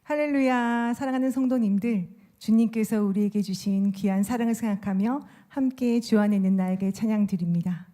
할렐루야. 사랑하는 성도님들, 주님께서 우리에게 주신 귀한 사랑을 생각하며 함께 주 안에 있는 나에게 찬양 드립니다.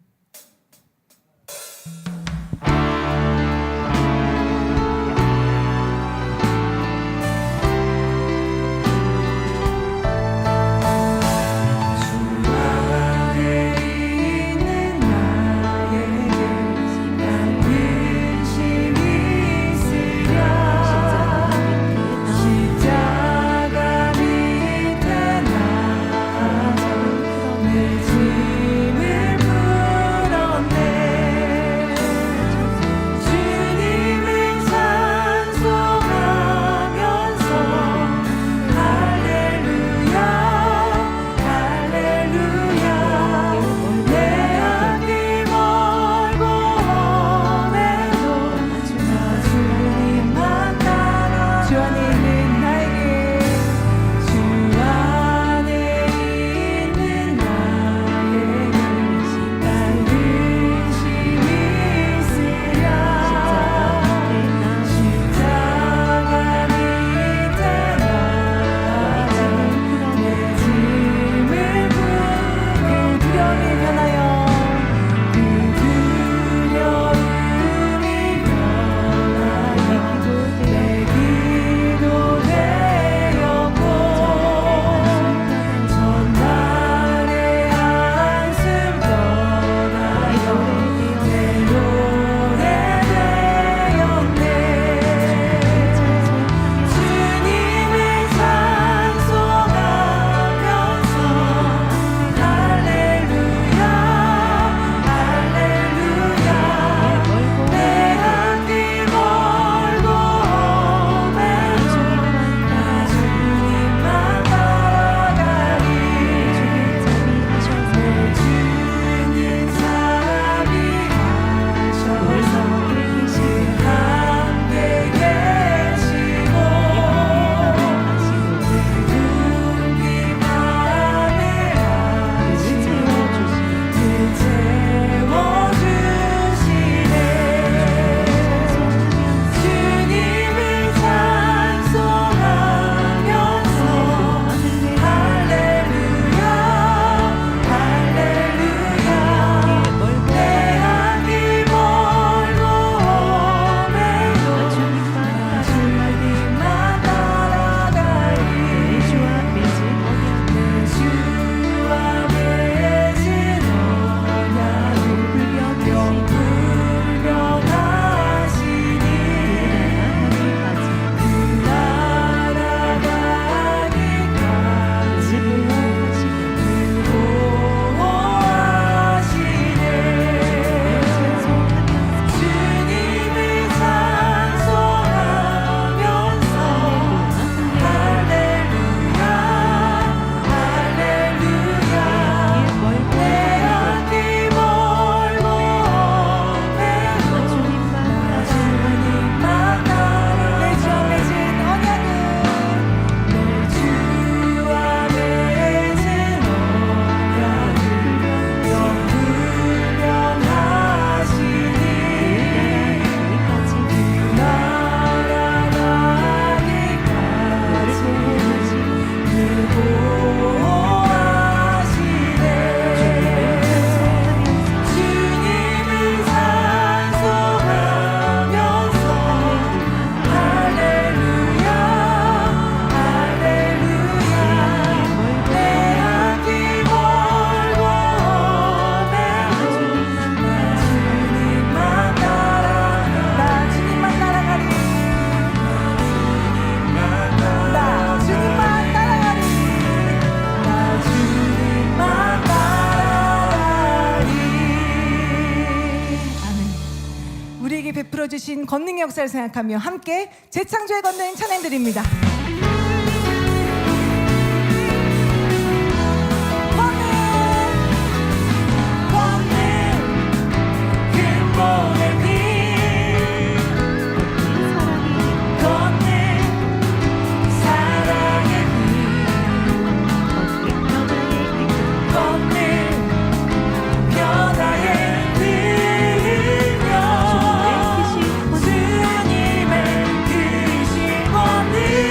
베풀어 주신 권능의 역사를 생각하며 함께 재창조에 걷는 찬양 드립니다. 주님의 크신 권능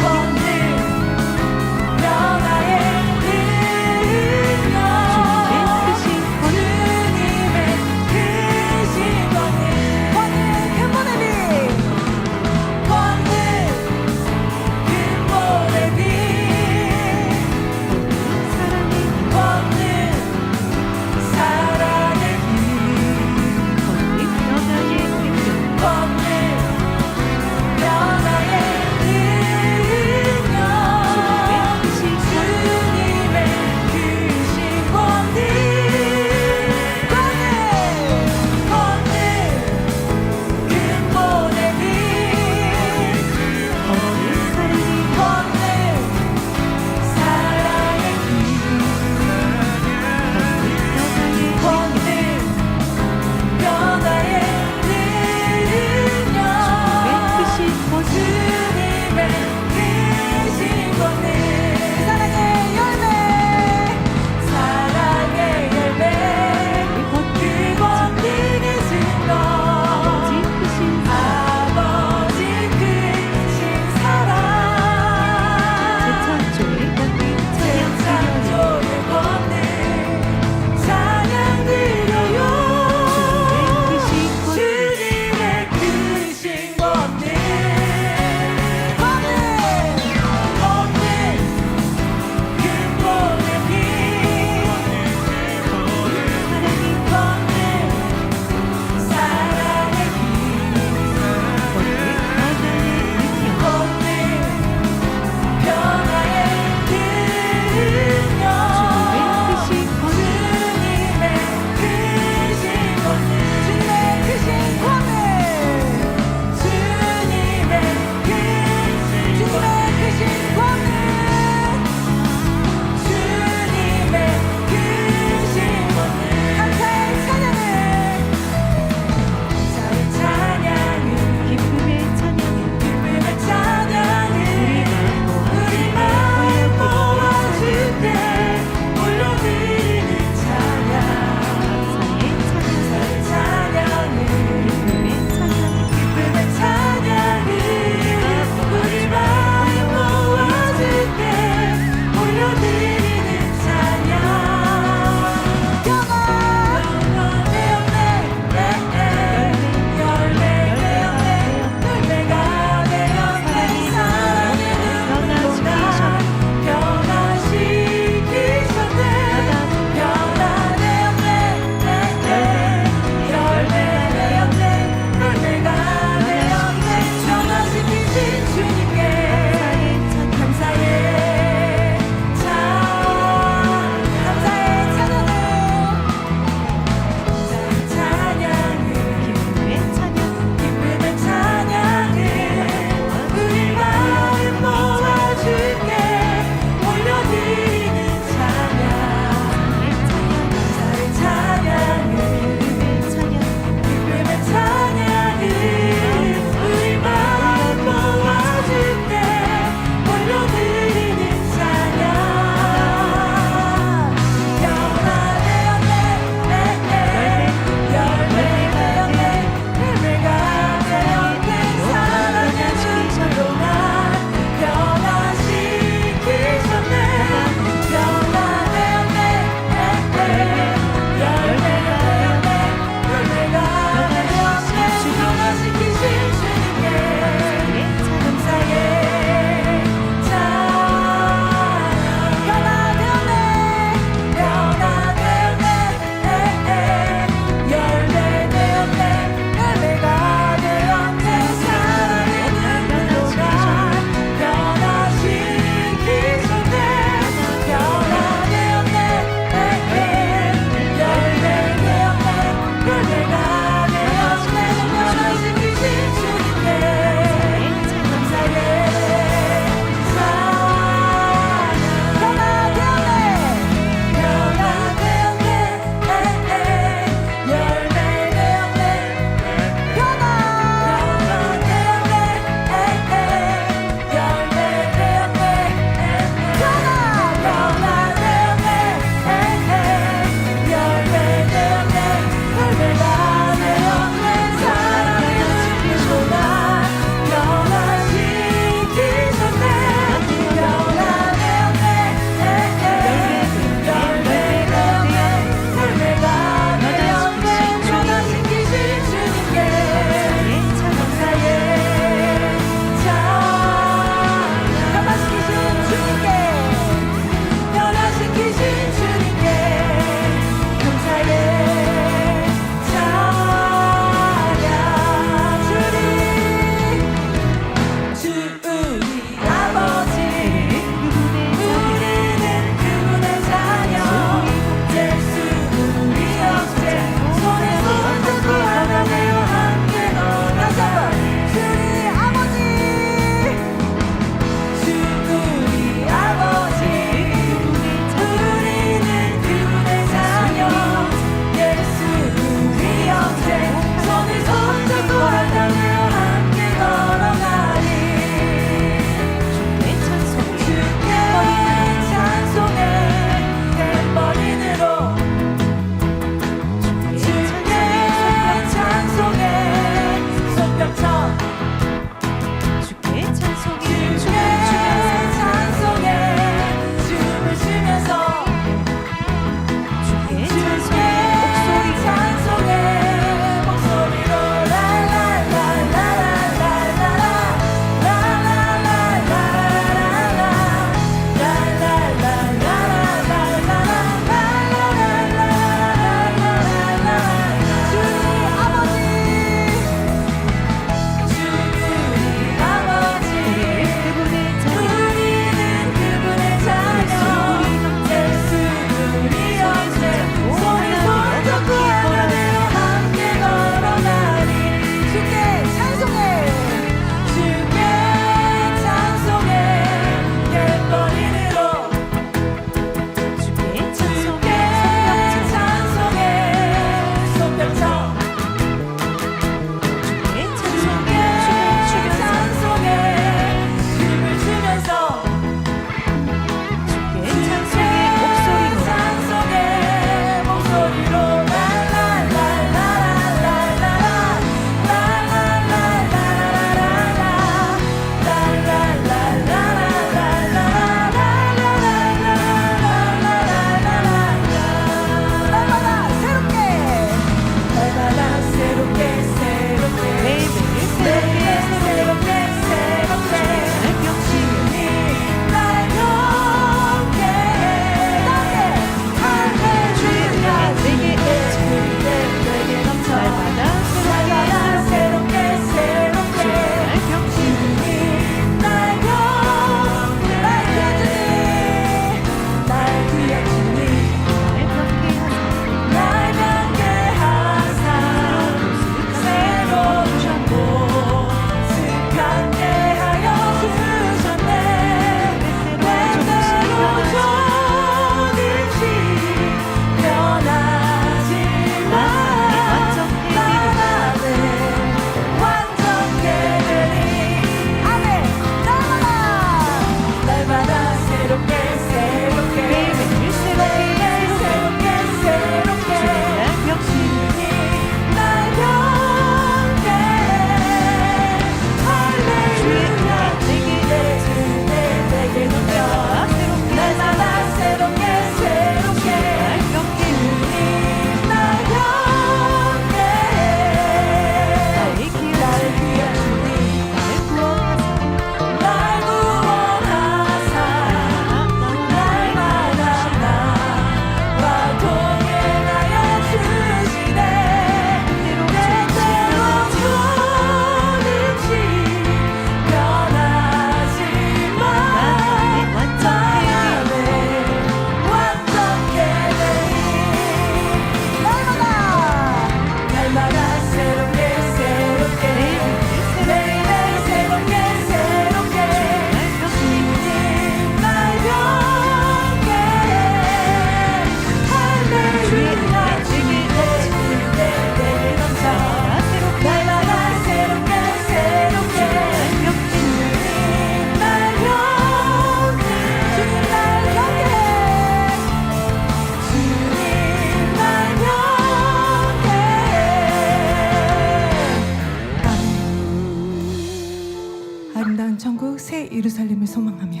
예루살렘을 소망하며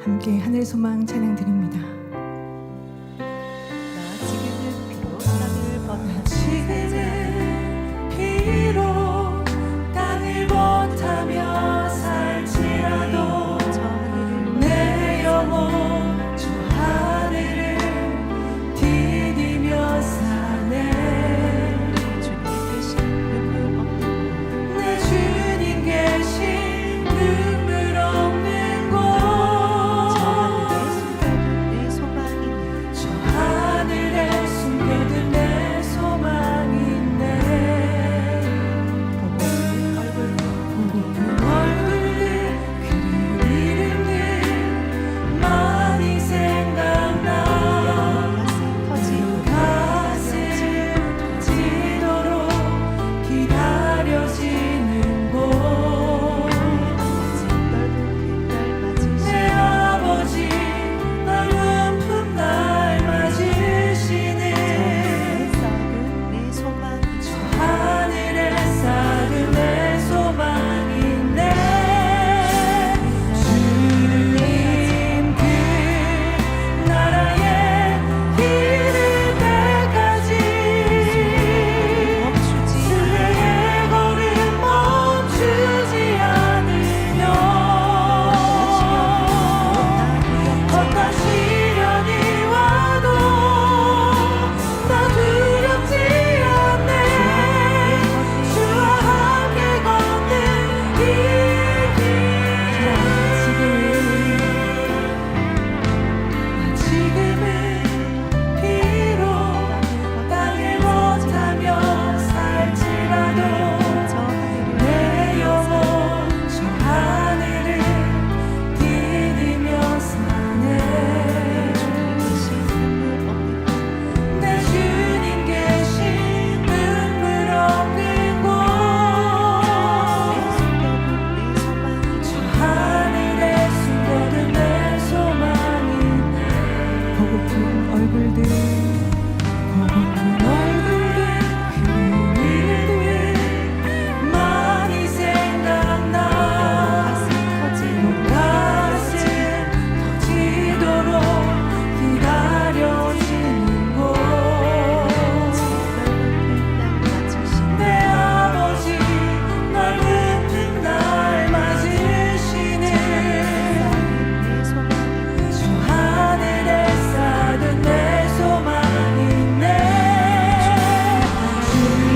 함께 하늘 소망 찬양 드립니다. 지금은 비록 땅을 못하며 살지라도 내 영혼 저 하늘을 디디며 사네. 내 주님 계신 눈물 없는 곳 저 하늘에 숨겨둔 내 소망 있네. 보고픈 얼굴들 그리운 이름들 많이 생각나. 가슴 터지도록 기다려지는 곳 내 아버지 넓은 품 날 맞으시는 저 하늘에 쌓은 내 소망 있네. 주님 그 나라에 이를 때까지 순례의 걸음 멈추지 않으며 어떤 시련이 와도 나 두렵지 않네. 주와 함께 걷는 이 길. 지금은 비록 땅을 못하며 살지라도 내 영혼 저 하늘을 디디며 사네. 내 주님 계신 눈물 없는 곳 저 하늘에 숨겨둔 내 소망이 보고픈 얼굴들 그 이름들 많이 생각나. 가슴 터지도록 기다려지는 곳 내 아버지 넓은 품 날 맞으시는 저 하늘에 쌓은 내 소망 있네. 주님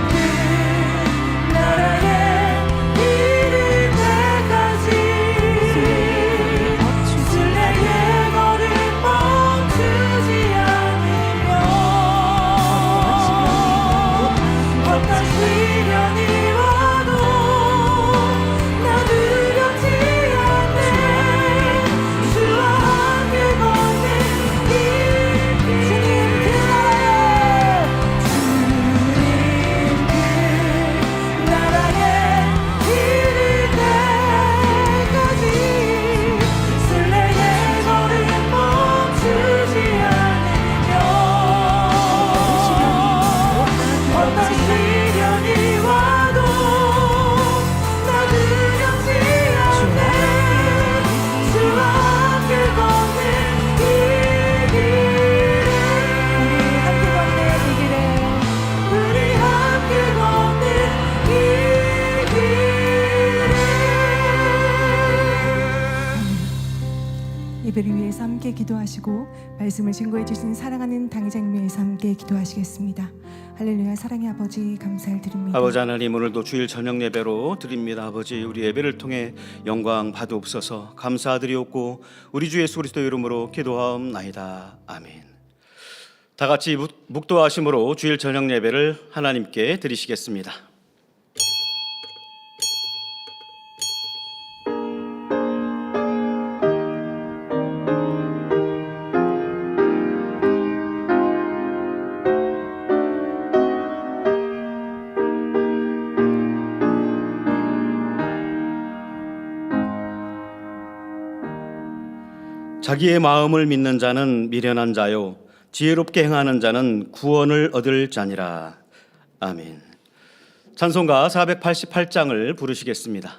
그 나라에 이를 때까지 순례의 걸음 멈추지 않으며 어떤 시련이 와도 나 두렵지 않네. 주와 함께 걷는 이 길. 주님 그 나라에 이를 때까지 순례의 걸음 멈추지 않으며 어떤 시련이 와도 나 두렵지 않네. 주와 함께 걷는 이 길에 우리 함께 걷는 이 길에 우리 함께 걷는 이 길에. 예배를 위해서 함께 기도하시고 말씀을 증거해 주신 사랑하는 당회장님 위해서 함께 기도하시겠습니다. 할렐루야. 사랑의 아버지 감사를 드립니다. 아버지 하나님, 오늘도 주일 저녁 예배로 드립니다. 아버지, 우리 예배를 통해 영광 받으옵소서. 감사드리옵고 우리 주 예수 그리스도 이름으로 기도하옵나이다. 아멘. 다 같이 묵도하심으로 주일 저녁 예배를 하나님께 드리시겠습니다. 자기의 마음을 믿는 자는 미련한 자요 지혜롭게 행하는 자는 구원을 얻을 자니라. 아멘. 찬송가 488장을 부르시겠습니다.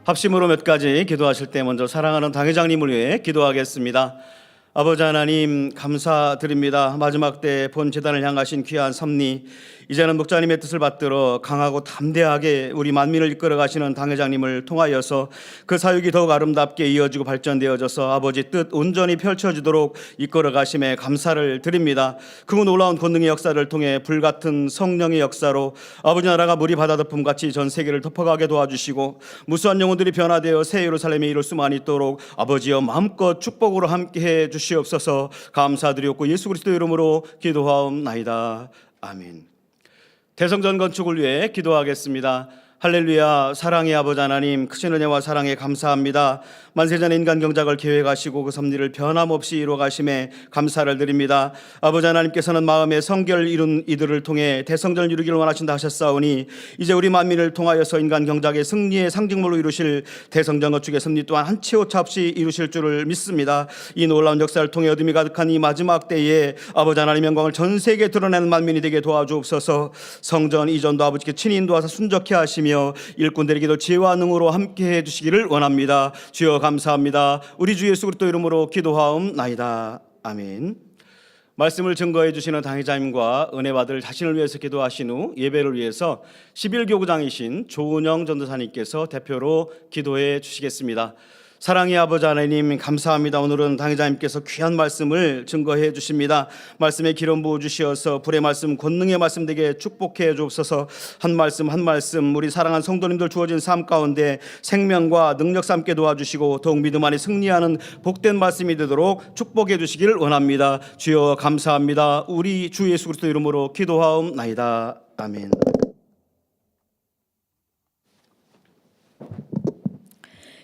합심으로 몇 가지 기도하실 때 먼저 사랑하는 당회장님을 위해 기도하겠습니다. 아버지 하나님 감사드립니다. 마지막 때 본 제단을 향하신 귀한 섭리, 이제는 목자님의 뜻을 받들어 강하고 담대하게 우리 만민을 이끌어 가시는 당회장님을 통하여서 그 사역이 더욱 아름답게 이어지고 발전되어져서 아버지 뜻 온전히 펼쳐지도록 이끌어 가심에 감사를 드립니다. 그 놀라운 권능의 역사를 통해 불같은 성령의 역사로 아버지 나라가 물이 바다덮음 같이 전 세계를 덮어가게 도와주시고 무수한 영혼들이 변화되어 새 예루살렘에 이룰 수만 있도록 아버지여 마음껏 축복으로 함께해 주시옵소서. 감사드리옵고 예수 그리스도 이름으로 기도하옵나이다. 아멘. 대성전 건축을 위해 기도하겠습니다. 할렐루야. 사랑의 아버지 하나님, 크신 은혜와 사랑에 감사합니다. 만세전에 인간 경작을 계획하시고 그 섭리를 변함없이 이루어 가심에 감사를 드립니다. 아버지 하나님께서는 마음의 성결 이룬 이들을 통해 대성전을 이루기를 원하신다 하셨사오니 이제 우리 만민을 통하여서 인간 경작의 승리의 상징물로 이루실 대성전 건축의 섭리 또한 한 치 오차 없이 이루실 줄을 믿습니다. 이 놀라운 역사를 통해 어둠이 가득한 이 마지막 때에 아버지 하나님 영광을 전 세계에 드러내는 만민이 되게 도와주옵소서. 성전 이전도 아버지께 친히 인도하사 순적케 하시며 일꾼들에게도 지혜와 능으로 함께해 주시기를 원합니다. 주여 감사합니다. 우리 주 예수 그리스도 이름으로 기도하옵나이다. 아멘. 말씀을 증거해 주시는 당회자님과 은혜 받을 자신을 위해서 기도하신 후 예배를 위해서 11교구장이신 조은영 전도사님께서 대표로 기도해 주시겠습니다. 사랑의 아버지 하나님 감사합니다. 오늘은 당회자님께서 귀한 말씀을 증거해 주십니다. 말씀에 기름 부어 주시어서 불의 말씀 권능의 말씀 되게 축복해 주옵소서. 한 말씀 한 말씀 우리 사랑하는 성도님들 주어진 삶 가운데 생명과 능력 삼게 도와주시고 더욱 믿음 안에 승리하는 복된 말씀이 되도록 축복해 주시기를 원합니다. 주여 감사합니다. 우리 주 예수 그리스도 이름으로 기도하옵나이다. 아멘.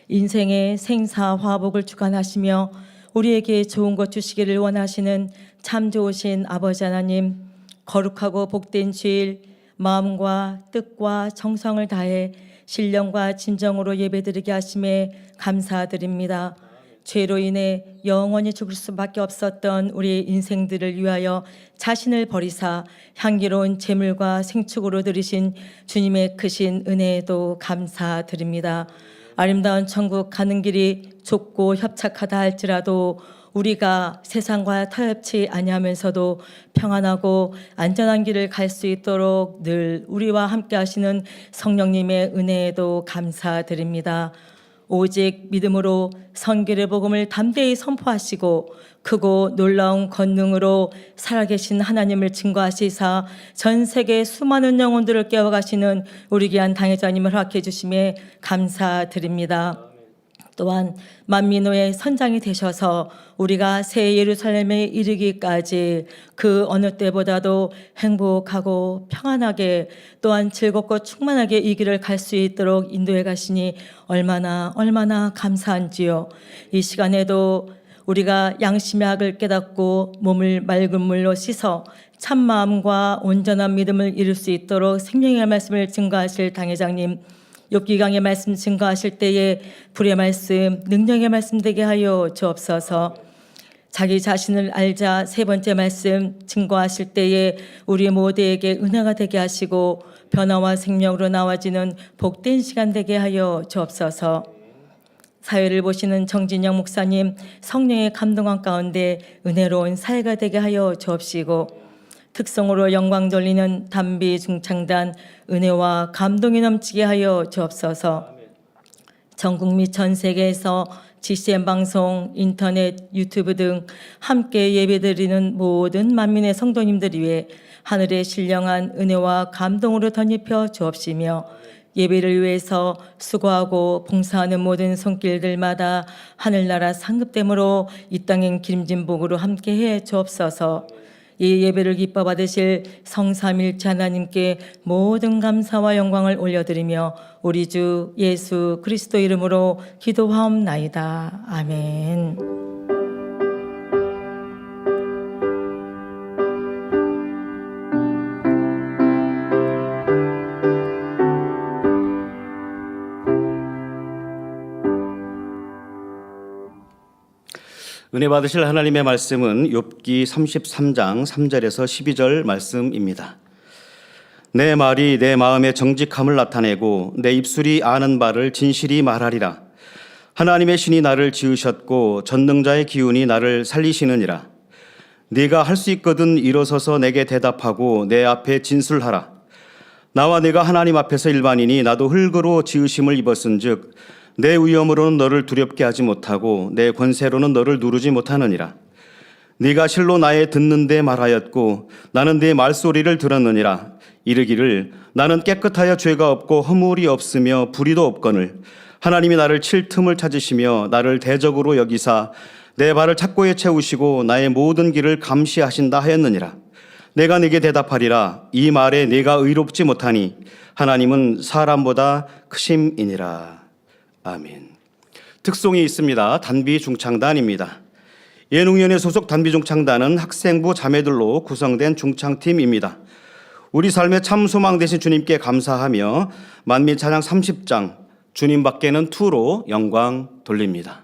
인생의 생사화복을 주관하시며 우리에게 좋은 것 주시기를 원하시는 참 좋으신 아버지 하나님, 거룩하고 복된 주일 마음과 뜻과 정성을 다해 신령과 진정으로 예배드리게 하심에 감사드립니다. 죄로 인해 영원히 죽을 수밖에 없었던 우리의 인생들을 위하여 자신을 버리사 향기로운 제물과 생축으로 드리신 주님의 크신 은혜에도 감사드립니다. 아름다운 천국 가는 길이 좁고 협착하다 할지라도 우리가 세상과 타협치 아니하면서도 평안하고 안전한 길을 갈 수 있도록 늘 우리와 함께 하시는 성령님의 은혜에도 감사드립니다. 오직 믿음으로 선교의 복음을 담대히 선포하시고 크고 놀라운 권능으로 살아계신 하나님을 증거하시사 전 세계 수많은 영혼들을 깨워가시는 우리 귀한 당회자님을 허락해 주심에 감사드립니다. 또한 만민호의 선장이 되셔서 우리가 새 예루살렘에 이르기까지 그 어느 때보다도 행복하고 평안하게 또한 즐겁고 충만하게 이 길을 갈 수 있도록 인도해 가시니 얼마나 감사한지요. 이 시간에도 우리가 양심의 악을 깨닫고 몸을 맑은 물로 씻어 참마음과 온전한 믿음을 이룰 수 있도록 생명의 말씀을 증거하실 당회장님, 욥기강의 말씀 증거하실 때에 불의 말씀, 능력의 말씀 되게 하여 주옵소서. 자기 자신을 알자 세 번째 말씀 증거하실 때에 우리 모두에게 은혜가 되게 하시고 변화와 생명으로 나와지는 복된 시간 되게 하여 주옵소서. 사회를 보시는 정진영 목사님, 성령의 감동한 가운데 은혜로운 사회가 되게 하여 주옵시고 특성으로 영광 돌리는 담비 중창단 은혜와 감동이 넘치게 하여 주옵소서. 전국 및 전 세계에서 GCN 방송, 인터넷, 유튜브 등 함께 예배드리는 모든 만민의 성도님들 위해 하늘의 신령한 은혜와 감동으로 덧입혀 주옵시며 예배를 위해서 수고하고 봉사하는 모든 손길들마다 하늘나라 상급됨으로 이 땅행 기름진 복으로 함께해 주옵소서. 이 예배를 기뻐 받으실 성삼일체 하나님께 모든 감사와 영광을 올려드리며 우리 주 예수 그리스도 이름으로 기도하옵나이다. 아멘. 은혜 받으실 하나님의 말씀은 욥기 33장 3절에서 12절 말씀입니다. 내 말이 내 마음의 정직함을 나타내고 내 입술이 아는 바를 진실이 말하리라. 하나님의 신이 나를 지으셨고 전능자의 기운이 나를 살리시느니라. 네가 할 수 있거든 일어서서 내게 대답하고 내 앞에 진술하라. 나와 네가 하나님 앞에서 일반이니 나도 흙으로 지으심을 입었은즉 내 위엄으로는 너를 두렵게 하지 못하고 내 권세로는 너를 누르지 못하느니라. 네가 실로 나의 듣는데 말하였고 나는 네 말소리를 들었느니라. 이르기를 나는 깨끗하여 죄가 없고 허물이 없으며 불의도 없거늘 하나님이 나를 칠 틈을 찾으시며 나를 대적으로 여기사 내 발을 착고에 채우시고 나의 모든 길을 감시하신다 하였느니라. 내가 네게 대답하리라. 이 말에 네가 의롭지 못하니 하나님은 사람보다 크심이니라. 아멘. 특송이 있습니다. 단비 중창단입니다. 예능위원회 소속 단비 중창단은 학생부 자매들로 구성된 중창팀입니다. 우리 삶의 참 소망 되신 주님께 감사하며 만민 찬양 30장 주님 밖에는 2로 영광 돌립니다.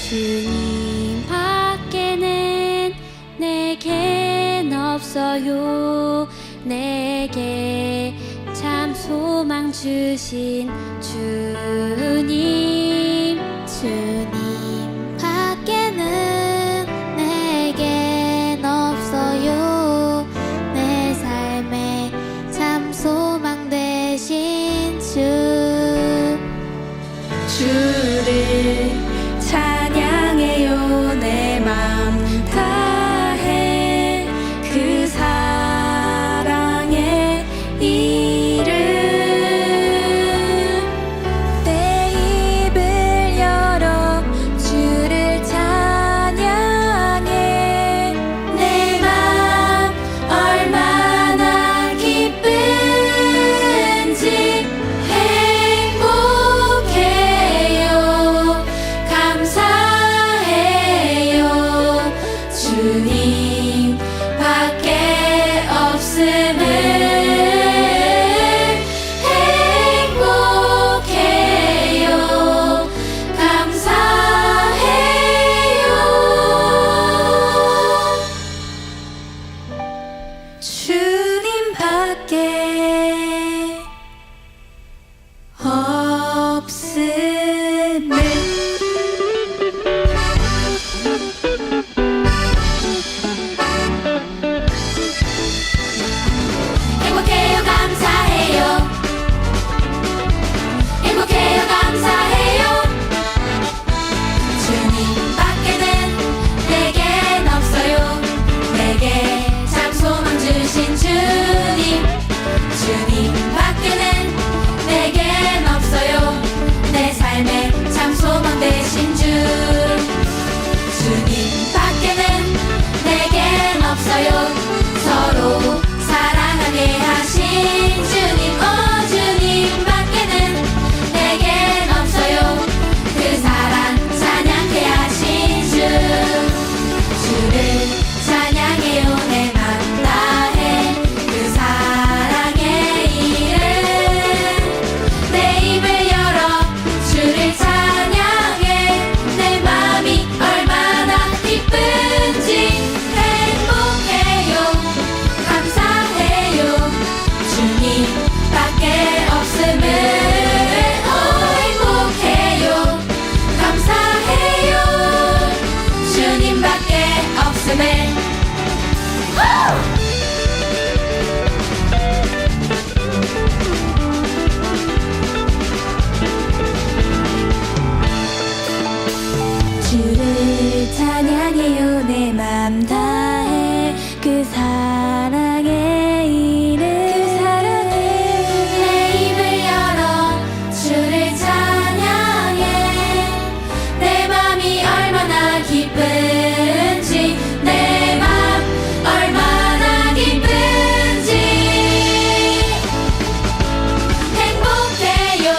주님 밖에는 내겐 없어요. 내게 참 소망 주신 주님. 주님 밖에는 내겐 없어요. 내 삶에 참 소망 되신 주를 찬양해요. 내 맘 다해 그 사랑의 이름. 내 입을 열어 주를 찬양해. 내 맘 얼마나 기쁜지 행복해요. 감사해요. 주님 밖에 없음을 행복해요. 감사해요. 주님 밖에 없음을. 행복해요. 감사해요. 행복해요. 감사해요. 주님 밖에는 내겐 없어요. 내게 참 소망 주신 주님. 주님 밖에는 내겐 없어요. 내 삶에 참 소망 되신 주. 주님 밖에는 내겐 없어요. 서로 사랑하게 하신 주님. 주님 밖에는 내겐 없어요. 그 사랑 찬양케 하신 주. 주를 찬양해요. 내 맘 다해 그 사랑의 이름. 내 입을 열어 주를 찬양해. 내 맘이 얼마나 기쁜지 행복해요. 감사해요. 주님 밖에 없음을 행복해요. 감사해요. 주님 밖에 없음을. 주를 찬양해요. 내 맘 다해 그 사랑의 이름. 내 입을 열어 주를 찬양해. 내 맘이 얼마나 기쁜지. 내 맘 얼마나 기쁜지 행복해요.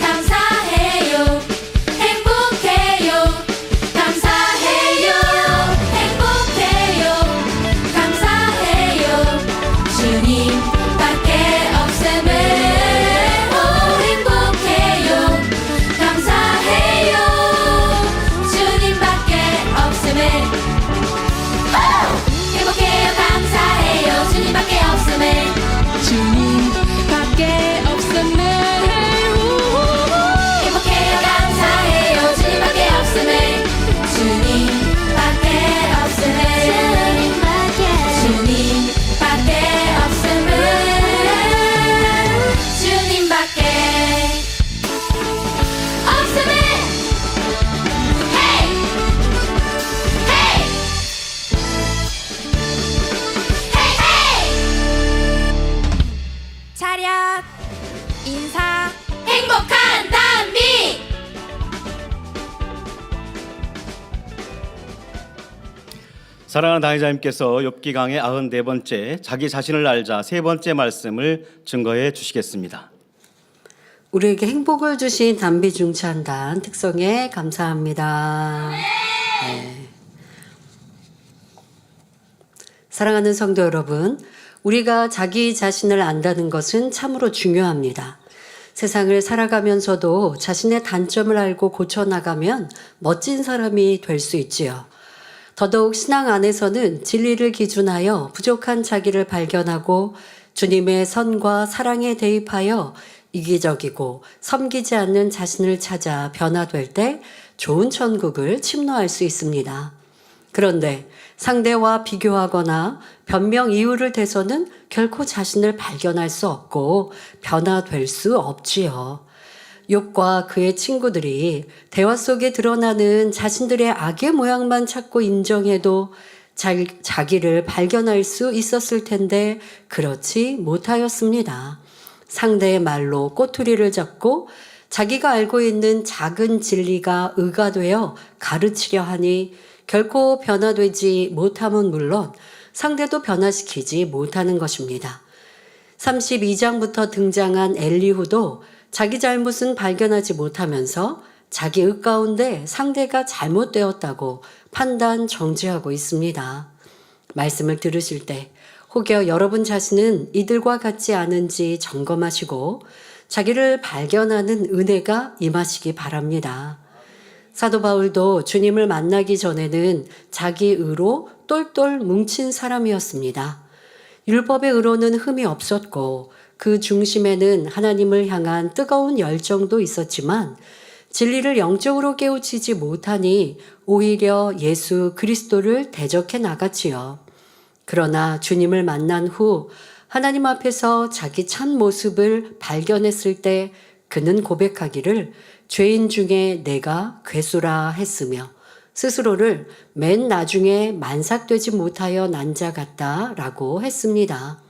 감사해요. 행복해요. 감사해요. 행복해요. 감사해요. 사랑하는 당회자님께서 욥기 강의 94번째 자기 자신을 알자 세 번째 말씀을 증거해 주시겠습니다. 우리에게 행복을 주신 단비중찬단 특성에 감사합니다. 네. 사랑하는 성도 여러분, 우리가 자기 자신을 안다는 것은 참으로 중요합니다. 세상을 살아가면서도 자신의 단점을 알고 고쳐나가면 멋진 사람이 될 수 있지요. 더더욱 신앙 안에서는 진리를 기준하여 부족한 자기를 발견하고 주님의 선과 사랑에 대입하여 이기적이고 섬기지 않는 자신을 찾아 변화될 때 좋은 천국을 침노할 수 있습니다. 그런데 상대와 비교하거나 변명 이유를 대서는 결코 자신을 발견할 수 없고 변화될 수 없지요. 욥과 그의 친구들이 대화 속에 드러나는 자신들의 악의 모양만 찾고 인정해도 자기를 발견할 수 있었을 텐데 그렇지 못하였습니다. 상대의 말로 꼬투리를 잡고 자기가 알고 있는 작은 진리가 의가 되어 가르치려 하니 결코 변화되지 못함은 물론 상대도 변화시키지 못하는 것입니다. 32장부터 등장한 엘리후도 자기 잘못은 발견하지 못하면서 자기 의 가운데 상대가 잘못되었다고 판단 정죄하고 있습니다. 말씀을 들으실 때 혹여 여러분 자신은 이들과 같지 않은지 점검하시고 자기를 발견하는 은혜가 임하시기 바랍니다. 사도 바울도 주님을 만나기 전에는 자기 의로 똘똘 뭉친 사람이었습니다. 율법의 의로는 흠이 없었고 그 중심에는 하나님을 향한 뜨거운 열정도 있었지만 진리를 영적으로 깨우치지 못하니 오히려 예수 그리스도를 대적해 나갔지요. 그러나 주님을 만난 후 하나님 앞에서 자기 참 모습을 발견했을 때 그는 고백하기를 죄인 중에 내가 괴수라 했으며 스스로를 맨 나중에 만삭되지 못하여 난 자 같다라고 했습니다.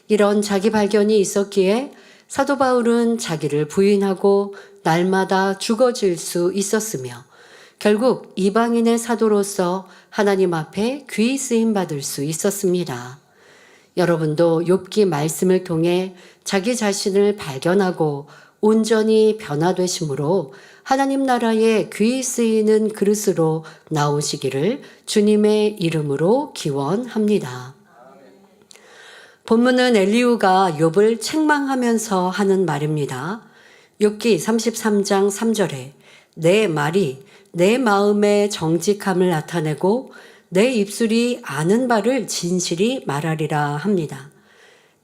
이런 자기 발견이 있었기에 사도 바울은 자기를 부인하고 날마다 죽어질 수 있었으며 결국 이방인의 사도로서 하나님 앞에 귀히 쓰임 받을 수 있었습니다. 여러분도 욥기 말씀을 통해 자기 자신을 발견하고 온전히 변화되심으로 하나님 나라에 귀히 쓰이는 그릇으로 나오시기를 주님의 이름으로 기원합니다. 본문은 엘리후가 욥을 책망하면서 하는 말입니다. 욥기 33장 3절에 내 말이 내 마음의 정직함을 나타내고 내 입술이 아는 바를 진실이 말하리라 합니다.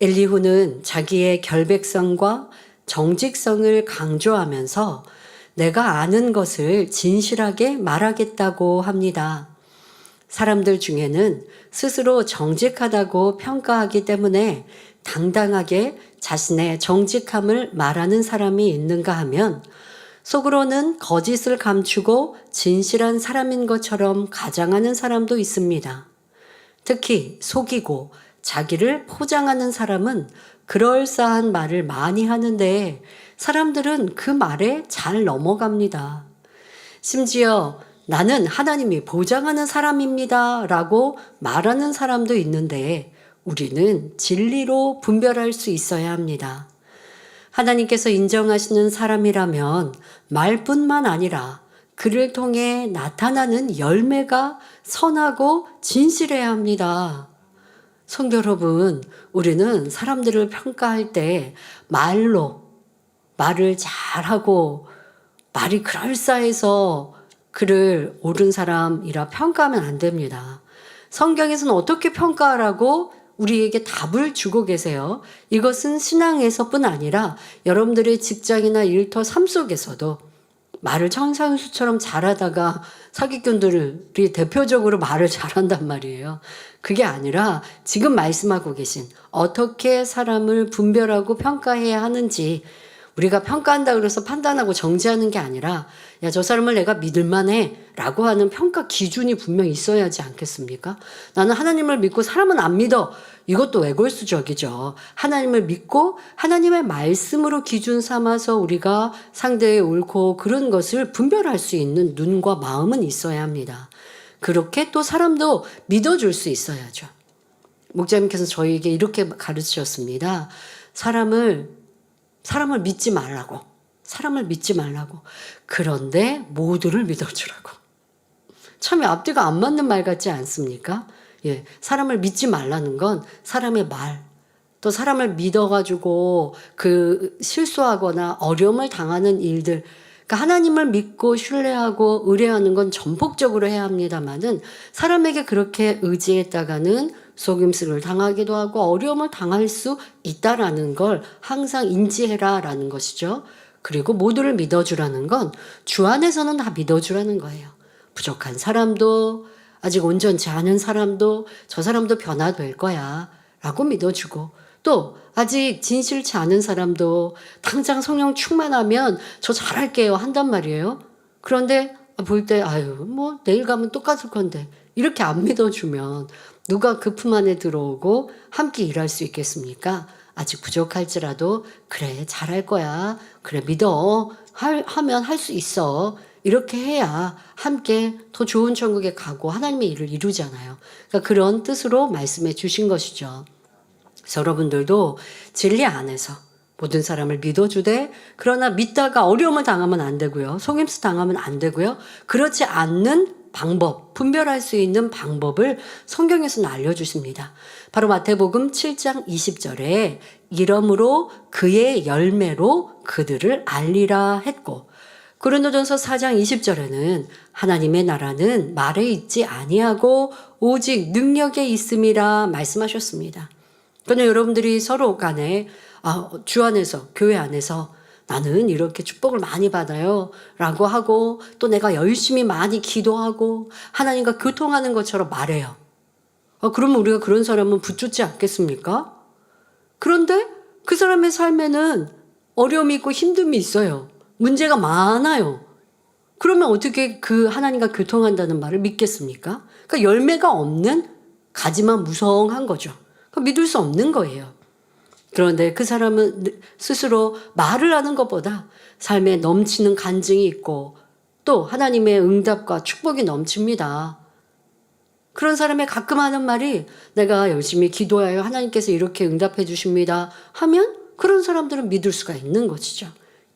엘리후는 자기의 결백성과 정직성을 강조하면서 내가 아는 것을 진실하게 말하겠다고 합니다. 사람들 중에는 스스로 정직하다고 평가하기 때문에 당당하게 자신의 정직함을 말하는 사람이 있는가 하면 속으로는 거짓을 감추고 진실한 사람인 것처럼 가장하는 사람도 있습니다. 특히 속이고 자기를 포장하는 사람은 그럴싸한 말을 많이 하는데 사람들은 그 말에 잘 넘어갑니다. 심지어 나는 하나님이 보장하는 사람입니다 라고 말하는 사람도 있는데 우리는 진리로 분별할 수 있어야 합니다. 하나님께서 인정하시는 사람이라면 말뿐만 아니라 그를 통해 나타나는 열매가 선하고 진실해야 합니다. 성도 여러분, 우리는 사람들을 평가할 때 말을 잘하고 말이 그럴싸해서 그를 옳은 사람이라 평가하면 안 됩니다. 성경에서는 어떻게 평가하라고 우리에게 답을 주고 계세요. 이것은 신앙에서뿐 아니라 여러분들의 직장이나 일터 삶 속에서도 말을 청산수처럼 잘하다가 사기꾼들이 대표적으로 말을 잘한단 말이에요. 그게 아니라 지금 말씀하고 계신 어떻게 사람을 분별하고 평가해야 하는지 우리가 평가한다 그래서 판단하고 정죄하는 게 아니라 야, 저 사람을 내가 믿을만해 라고 하는 평가 기준이 분명히 있어야 하지 않겠습니까? 나는 하나님을 믿고 사람은 안 믿어. 이것도 외골수적이죠. 하나님을 믿고 하나님의 말씀으로 기준 삼아서 우리가 상대의 옳고 그른 것을 분별할 수 있는 눈과 마음은 있어야 합니다. 그렇게 또 사람도 믿어줄 수 있어야죠. 목사님께서 저희에게 이렇게 가르치셨습니다. 사람을 믿지 말라고. 사람을 믿지 말라고. 그런데 모두를 믿어주라고. 참 앞뒤가 안 맞는 말 같지 않습니까? 예, 사람을 믿지 말라는 건 사람의 말, 또 사람을 믿어가지고 그 실수하거나 어려움을 당하는 일들, 그러니까 하나님을 믿고 신뢰하고 의뢰하는 건 전폭적으로 해야 합니다만은 사람에게 그렇게 의지했다가는 속임수를 당하기도 하고 어려움을 당할 수 있다라는 걸 항상 인지해라라는 것이죠. 그리고 모두를 믿어주라는 건 주 안에서는 다 믿어주라는 거예요. 부족한 사람도 아직 온전치 않은 사람도 저 사람도 변화될 거야 라고 믿어주고 또 아직 진실치 않은 사람도 당장 성령 충만하면 저 잘할게요 한단 말이에요. 그런데 볼 때 아유 뭐 내일 가면 똑같을 건데 이렇게 안 믿어주면 누가 그 품 안에 들어오고 함께 일할 수 있겠습니까? 아직 부족할지라도 그래 잘할 거야 그래 믿어 하면 할 수 있어 이렇게 해야 함께 더 좋은 천국에 가고 하나님의 일을 이루잖아요. 그러니까 그런 뜻으로 말씀해 주신 것이죠. 그래서 여러분들도 진리 안에서 모든 사람을 믿어주되 그러나 믿다가 어려움을 당하면 안 되고요. 속임수 당하면 안 되고요. 그렇지 않는 방법, 분별할 수 있는 방법을 성경에서는 알려주십니다. 바로 마태복음 7장 20절에 이러므로 그의 열매로 그들을 알리라 했고 고린도전서 4장 20절에는 하나님의 나라는 말에 있지 아니하고 오직 능력에 있음이라 말씀하셨습니다. 그러나 여러분들이 서로 간에 주 안에서 교회 안에서 나는 이렇게 축복을 많이 받아요 라고 하고 또 내가 열심히 많이 기도하고 하나님과 교통하는 것처럼 말해요. 그러면 우리가 그런 사람은 붙잡지 않겠습니까? 그런데 그 사람의 삶에는 어려움이 있고 힘듦이 있어요. 문제가 많아요. 그러면 어떻게 그 하나님과 교통한다는 말을 믿겠습니까? 그러니까 열매가 없는 가지만 무성한 거죠. 그러니까 믿을 수 없는 거예요. 그런데 그 사람은 스스로 말을 하는 것보다 삶에 넘치는 간증이 있고 또 하나님의 응답과 축복이 넘칩니다. 그런 사람의 가끔 하는 말이 내가 열심히 기도하여 하나님께서 이렇게 응답해 주십니다 하면 그런 사람들은 믿을 수가 있는 것이죠.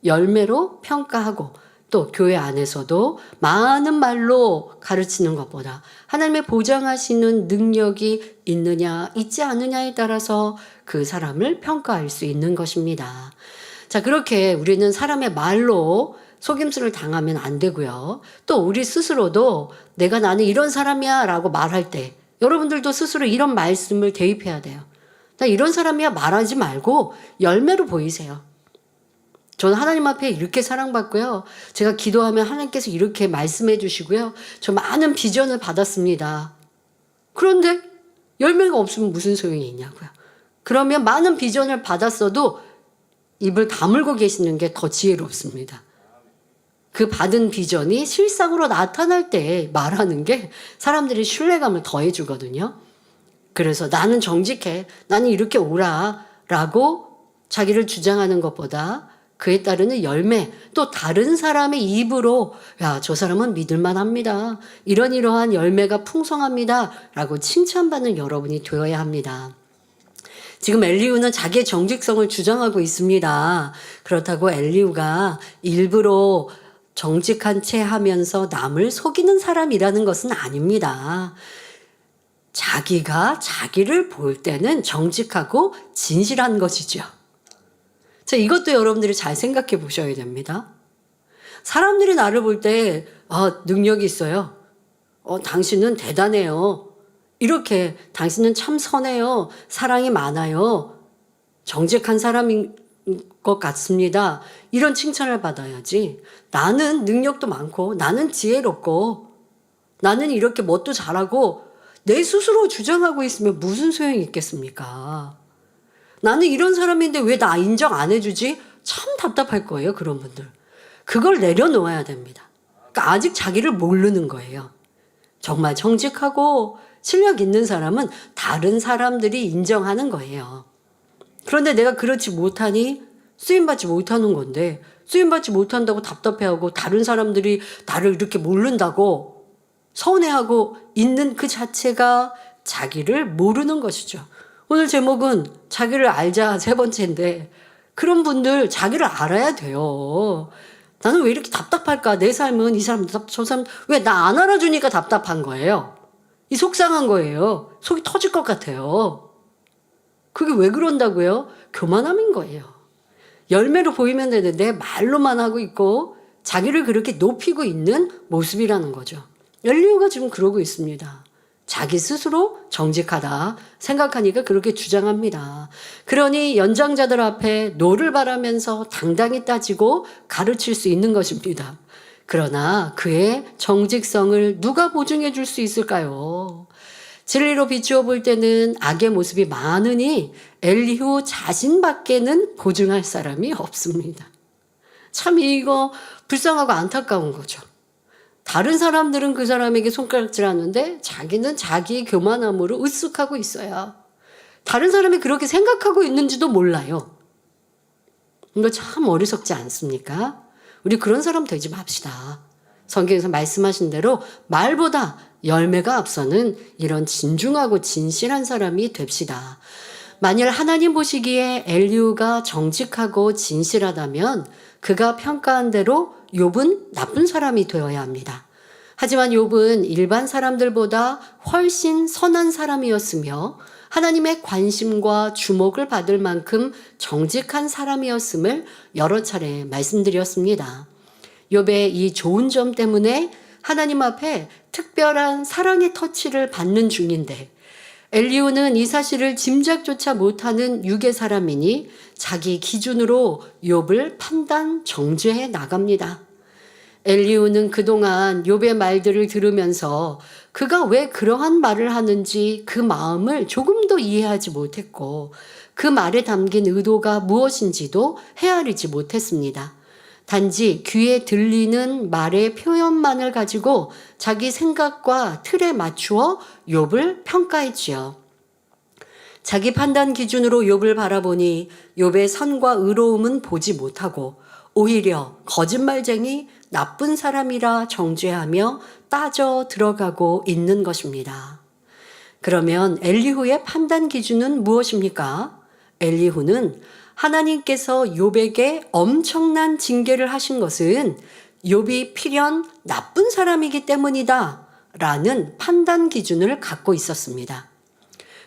열매로 평가하고 또 교회 안에서도 많은 말로 가르치는 것보다 하나님의 보장하시는 능력이 있느냐 있지 않느냐에 따라서 그 사람을 평가할 수 있는 것입니다. 자, 그렇게 우리는 사람의 말로 속임수를 당하면 안 되고요. 또 우리 스스로도 내가 나는 이런 사람이야 라고 말할 때 여러분들도 스스로 이런 말씀을 대입해야 돼요. 나 이런 사람이야 말하지 말고 열매로 보이세요. 저는 하나님 앞에 이렇게 사랑받고요. 제가 기도하면 하나님께서 이렇게 말씀해 주시고요. 저 많은 비전을 받았습니다. 그런데 열매가 없으면 무슨 소용이 있냐고요. 그러면 많은 비전을 받았어도 입을 다물고 계시는 게 더 지혜롭습니다. 그 받은 비전이 실상으로 나타날 때 말하는 게 사람들이 신뢰감을 더해 주거든요. 그래서 나는 정직해. 나는 이렇게 오라. 라고 자기를 주장하는 것보다 그에 따르는 열매, 또 다른 사람의 입으로 야, 저 사람은 믿을만 합니다. 이러한 열매가 풍성합니다. 라고 칭찬받는 여러분이 되어야 합니다. 지금 엘리후는 자기의 정직성을 주장하고 있습니다. 그렇다고 엘리후가 일부러 정직한 채 하면서 남을 속이는 사람이라는 것은 아닙니다. 자기가 자기를 볼 때는 정직하고 진실한 것이죠. 자, 이것도 여러분들이 잘 생각해 보셔야 됩니다. 사람들이 나를 볼 때, 능력이 있어요. 당신은 대단해요. 이렇게, 당신은 참 선해요. 사랑이 많아요. 정직한 사람인 것 같습니다. 이런 칭찬을 받아야지. 나는 능력도 많고, 나는 지혜롭고, 나는 이렇게 뭣도 잘하고, 내 스스로 주장하고 있으면 무슨 소용이 있겠습니까? 나는 이런 사람인데 왜 나 인정 안 해주지? 참 답답할 거예요, 그런 분들. 그걸 내려놓아야 됩니다. 그러니까 아직 자기를 모르는 거예요. 정말 정직하고 실력 있는 사람은 다른 사람들이 인정하는 거예요. 그런데 내가 그렇지 못하니 쓰임받지 못하는 건데 쓰임받지 못한다고 답답해하고 다른 사람들이 나를 이렇게 모른다고 서운해하고 있는 그 자체가 자기를 모르는 것이죠. 오늘 제목은 자기를 알자 세 번째인데, 그런 분들 자기를 알아야 돼요. 나는 왜 이렇게 답답할까? 내 삶은 이 사람, 저 사람 왜 나 안 알아주니까 답답한 거예요. 이 속상한 거예요. 속이 터질 것 같아요. 그게 왜 그런다고요? 교만함인 거예요. 열매로 보이면 되는데 말로만 하고 있고 자기를 그렇게 높이고 있는 모습이라는 거죠. 엘리후가 지금 그러고 있습니다. 자기 스스로 정직하다 생각하니까 그렇게 주장합니다. 그러니 연장자들 앞에 노를 바라면서 당당히 따지고 가르칠 수 있는 것입니다. 그러나 그의 정직성을 누가 보증해 줄 수 있을까요? 진리로 비추어 볼 때는 악의 모습이 많으니 엘리후 자신밖에는 보증할 사람이 없습니다. 참 이거 불쌍하고 안타까운 거죠. 다른 사람들은 그 사람에게 손가락질하는데 자기는 자기의 교만함으로 으쓱하고 있어요. 다른 사람이 그렇게 생각하고 있는지도 몰라요. 이거 참 어리석지 않습니까? 우리 그런 사람 되지 맙시다. 성경에서 말씀하신 대로 말보다 열매가 앞서는 이런 진중하고 진실한 사람이 됩시다. 만일 하나님 보시기에 엘리후가 정직하고 진실하다면 그가 평가한 대로 욥은 나쁜 사람이 되어야 합니다. 하지만 욥은 일반 사람들보다 훨씬 선한 사람이었으며 하나님의 관심과 주목을 받을 만큼 정직한 사람이었음을 여러 차례 말씀드렸습니다. 욥의 이 좋은 점 때문에 하나님 앞에 특별한 사랑의 터치를 받는 중인데, 엘리후는 이 사실을 짐작조차 못하는 육의 사람이니 자기 기준으로 욥을 판단, 정죄해 나갑니다. 엘리후는 그동안 욥의 말들을 들으면서 그가 왜 그러한 말을 하는지 그 마음을 조금도 이해하지 못했고 그 말에 담긴 의도가 무엇인지도 헤아리지 못했습니다. 단지 귀에 들리는 말의 표현만을 가지고 자기 생각과 틀에 맞추어 욥을 평가했지요. 자기 판단 기준으로 욥을 바라보니 욥의 선과 의로움은 보지 못하고 오히려 거짓말쟁이, 나쁜 사람이라 정죄하며 따져 들어가고 있는 것입니다. 그러면 엘리후의 판단 기준은 무엇입니까? 엘리후는 하나님께서 욥에게 엄청난 징계를 하신 것은 욥이 필연 나쁜 사람이기 때문이다 라는 판단 기준을 갖고 있었습니다.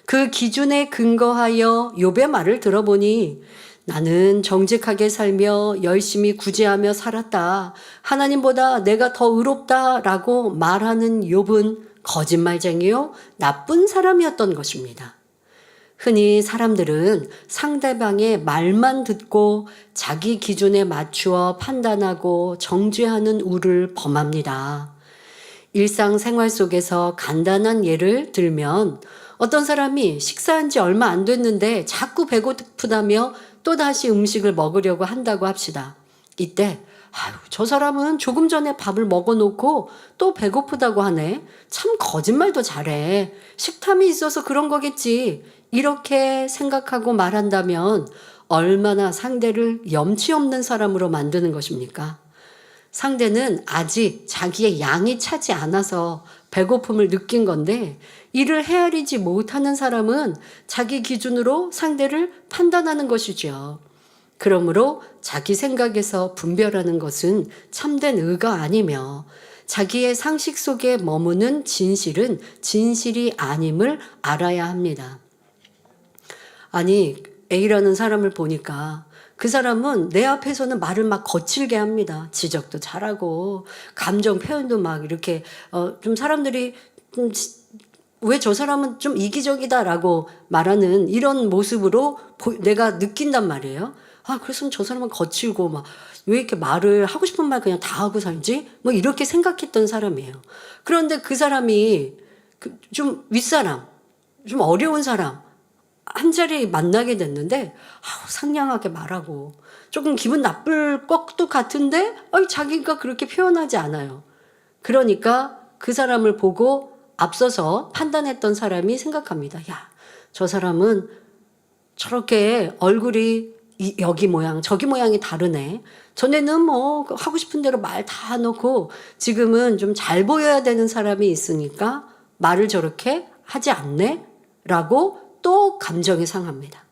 그 기준에 근거하여 욥의 말을 들어보니 나는 정직하게 살며 열심히 구제하며 살았다. 하나님보다 내가 더 의롭다라고 말하는 욥은 거짓말쟁이요, 나쁜 사람이었던 것입니다. 흔히 사람들은 상대방의 말만 듣고 자기 기준에 맞추어 판단하고 정죄하는 우를 범합니다. 일상생활 속에서 간단한 예를 들면 어떤 사람이 식사한 지 얼마 안 됐는데 자꾸 배고프다며 또다시 음식을 먹으려고 한다고 합시다. 이때 저 사람은 조금 전에 밥을 먹어놓고 또 배고프다고 하네. 참 거짓말도 잘해. 식탐이 있어서 그런 거겠지. 이렇게 생각하고 말한다면 얼마나 상대를 염치 없는 사람으로 만드는 것입니까? 상대는 아직 자기의 양이 차지 않아서 배고픔을 느낀 건데 이를 헤아리지 못하는 사람은 자기 기준으로 상대를 판단하는 것이죠. 그러므로 자기 생각에서 분별하는 것은 참된 의가 아니며 자기의 상식 속에 머무는 진실은 진실이 아님을 알아야 합니다. 아니, A라는 사람을 보니까 그 사람은 내 앞에서는 말을 막 거칠게 합니다. 지적도 잘하고 감정 표현도 막 이렇게 좀 사람들이 왜 저 사람은 좀 이기적이다라고 말하는 이런 모습으로 내가 느낀단 말이에요. 그래서 저 사람은 거칠고 막 왜 이렇게 말을 하고 싶은 말 그냥 다 하고 살지? 뭐 이렇게 생각했던 사람이에요. 그런데 그 사람이 좀 윗사람, 좀 어려운 사람 한 자리에 만나게 됐는데 상냥하게 말하고 조금 기분 나쁠 것도 같은데 자기가 그렇게 표현하지 않아요. 그러니까 그 사람을 보고 앞서서 판단했던 사람이 생각합니다. 야, 저 사람은 저렇게 얼굴이 여기 모양 저기 모양이 다르네. 전에는 뭐 하고 싶은 대로 말 다 놓고 지금은 좀 잘 보여야 되는 사람이 있으니까 말을 저렇게 하지 않네? 라고 또 감정이 상합니다.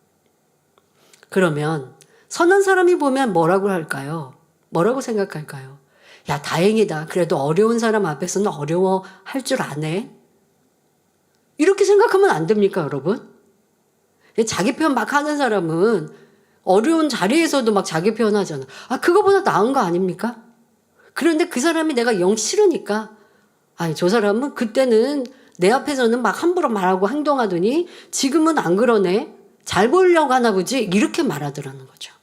그러면 선한 사람이 보면 뭐라고 할까요? 뭐라고 생각할까요? 야, 다행이다. 그래도 어려운 사람 앞에서는 어려워 할 줄 아네. 이렇게 생각하면 안 됩니까, 여러분? 자기 표현 막 하는 사람은 어려운 자리에서도 막 자기 표현하잖아. 아, 그거보다 나은 거 아닙니까? 그런데 그 사람이 내가 영 싫으니까, 아니, 저 사람은 그때는 내 앞에서는 막 함부로 말하고 행동하더니 지금은 안 그러네. 잘 보이려고 하나 보지. 이렇게 말하더라는 거죠.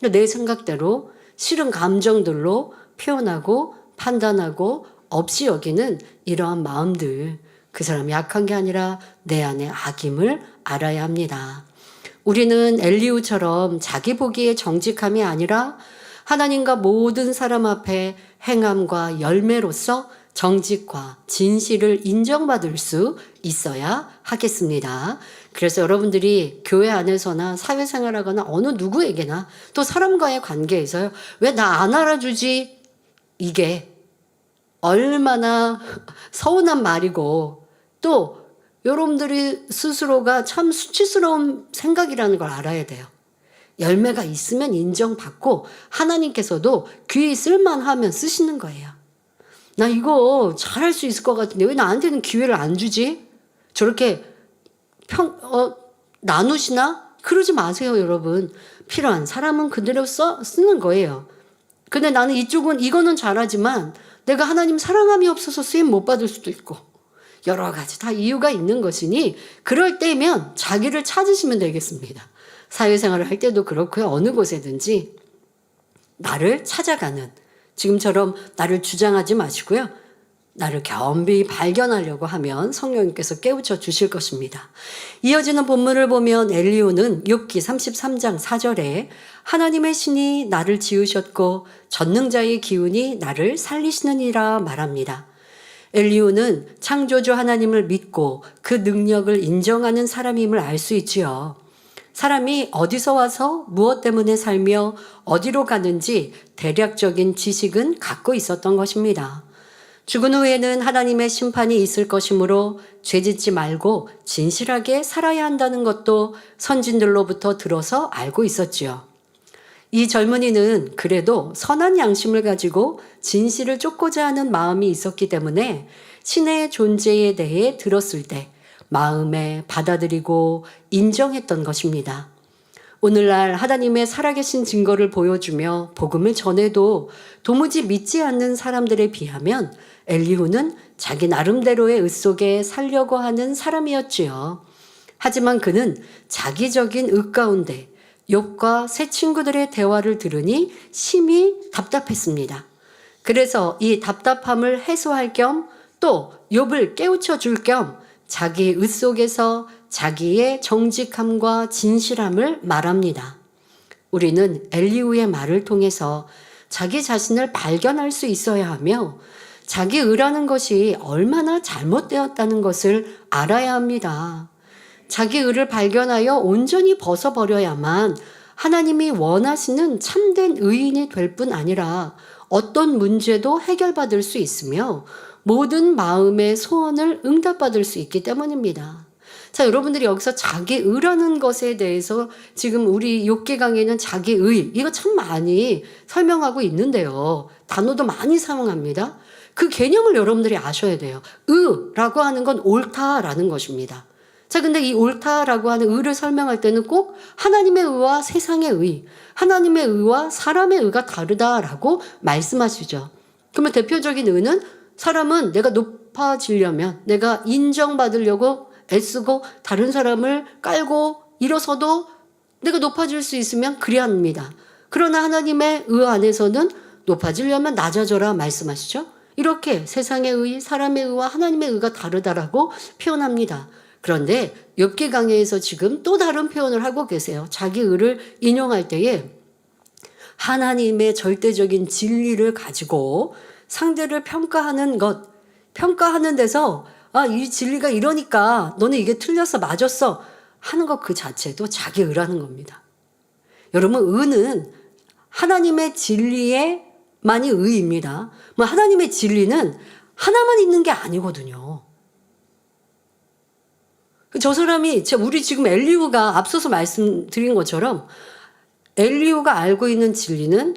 내 생각대로 싫은 감정들로 표현하고 판단하고 없이 여기는 이러한 마음들, 그 사람이 약한 게 아니라 내 안에 악임을 알아야 합니다. 우리는 엘리후처럼 자기 보기에 정직함이 아니라 하나님과 모든 사람 앞에 행함과 열매로서 정직과 진실을 인정받을 수 있어야 하겠습니다. 그래서 여러분들이 교회 안에서나 사회생활하거나 어느 누구에게나 또 사람과의 관계에서요. 왜 나 안 알아주지? 이게 얼마나 서운한 말이고 또 여러분들이 스스로가 참 수치스러운 생각이라는 걸 알아야 돼요. 열매가 있으면 인정받고 하나님께서도 귀 쓸만하면 쓰시는 거예요. 나 이거 잘할 수 있을 것 같은데 왜 나한테는 기회를 안 주지? 저렇게 나누시나? 그러지 마세요, 여러분. 필요한 사람은 그대로 쓰는 거예요. 근데 나는 이거는 잘하지만 내가 하나님 사랑함이 없어서 쓰임 못 받을 수도 있고 여러 가지 다 이유가 있는 것이니 그럴 때면 자기를 찾으시면 되겠습니다. 사회생활을 할 때도 그렇고요. 어느 곳에든지 나를 찾아가는, 지금처럼 나를 주장하지 마시고요. 나를 겸비 발견하려고 하면 성령님께서 깨우쳐 주실 것입니다. 이어지는 본문을 보면 엘리후는 욥기 33장 4절에 하나님의 신이 나를 지으셨고 전능자의 기운이 나를 살리시느니라 말합니다. 엘리후는 창조주 하나님을 믿고 그 능력을 인정하는 사람임을 알 수 있지요. 사람이 어디서 와서 무엇 때문에 살며 어디로 가는지 대략적인 지식은 갖고 있었던 것입니다. 죽은 후에는 하나님의 심판이 있을 것이므로 죄짓지 말고 진실하게 살아야 한다는 것도 선진들로부터 들어서 알고 있었지요. 이 젊은이는 그래도 선한 양심을 가지고 진실을 쫓고자 하는 마음이 있었기 때문에 신의 존재에 대해 들었을 때 마음에 받아들이고 인정했던 것입니다. 오늘날 하나님의 살아계신 증거를 보여주며 복음을 전해도 도무지 믿지 않는 사람들에 비하면 엘리후는 자기 나름대로의 의 속에 살려고 하는 사람이었지요. 하지만 그는 자기적인 의 가운데 욥과 새 친구들의 대화를 들으니 심히 답답했습니다. 그래서 이 답답함을 해소할 겸 또 욥을 깨우쳐 줄 겸 자기 의 속에서 자기의 정직함과 진실함을 말합니다. 우리는 엘리후의 말을 통해서 자기 자신을 발견할 수 있어야 하며 자기 의라는 것이 얼마나 잘못되었다는 것을 알아야 합니다. 자기 의를 발견하여 온전히 벗어버려야만 하나님이 원하시는 참된 의인이 될 뿐 아니라 어떤 문제도 해결받을 수 있으며 모든 마음의 소원을 응답받을 수 있기 때문입니다. 자, 여러분들이 여기서 자기 의라는 것에 대해서 지금 우리 욥기 강의는 자기 의, 이거 참 많이 설명하고 있는데요. 단어도 많이 사용합니다. 그 개념을 여러분들이 아셔야 돼요. 의라고 하는 건 옳다라는 것입니다. 자, 근데 이 옳다라고 하는 의를 설명할 때는 꼭 하나님의 의와 세상의 의, 하나님의 의와 사람의 의가 다르다라고 말씀하시죠. 그러면 대표적인 의는 사람은 내가 높아지려면 내가 인정받으려고 애쓰고 다른 사람을 깔고 일어서도 내가 높아질 수 있으면 그래야 합니다. 그러나 하나님의 의 안에서는 높아지려면 낮아져라 말씀하시죠. 이렇게 세상의 의, 사람의 의와 하나님의 의가 다르다라고 표현합니다. 그런데 욥기 강해에서 지금 또 다른 표현을 하고 계세요. 자기 의를 인용할 때에 하나님의 절대적인 진리를 가지고 상대를 평가하는 것, 평가하는 데서 이 진리가 이러니까 너는 이게 틀렸어, 맞았어 하는 것 그 자체도 자기 의라는 겁니다. 여러분, 의는 하나님의 진리에만이 의입니다. 뭐 하나님의 진리는 하나만 있는 게 아니거든요. 저 사람이, 우리 지금 엘리후가 앞서서 말씀드린 것처럼 엘리후가 알고 있는 진리는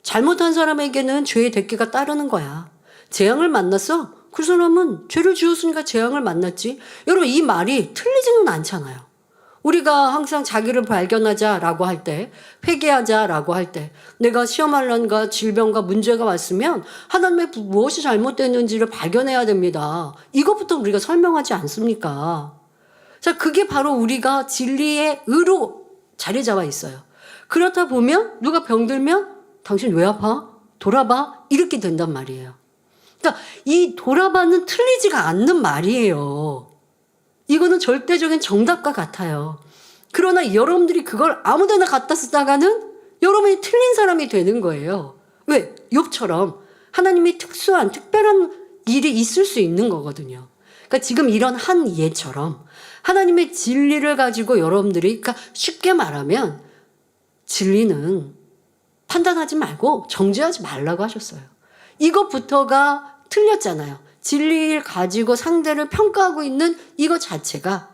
잘못한 사람에게는 죄의 대가가 따르는 거야. 재앙을 만났어? 그 사람은 죄를 지었으니까 재앙을 만났지. 여러분, 이 말이 틀리지는 않잖아요. 우리가 항상 자기를 발견하자라고 할 때, 회개하자라고 할 때, 내가 시험할란가 질병과 문제가 왔으면 하나님의 무엇이 잘못됐는지를 발견해야 됩니다. 이것부터 우리가 설명하지 않습니까? 자, 그게 바로 우리가 진리의 의로 자리 잡아 있어요. 그렇다 보면 누가 병들면 당신 왜 아파? 돌아봐. 이렇게 된단 말이에요. 그러니까 이 돌아봐는 틀리지가 않는 말이에요. 이거는 절대적인 정답과 같아요. 그러나 여러분들이 그걸 아무데나 갖다 쓰다가는 여러분이 틀린 사람이 되는 거예요. 왜? 욥처럼 하나님이 특수한 특별한 일이 있을 수 있는 거거든요. 그러니까 지금 이런 한 예처럼 하나님의 진리를 가지고 여러분들이, 그러니까 쉽게 말하면 진리는 판단하지 말고 정죄하지 말라고 하셨어요. 이것부터가 틀렸잖아요. 진리를 가지고 상대를 평가하고 있는 이것 자체가,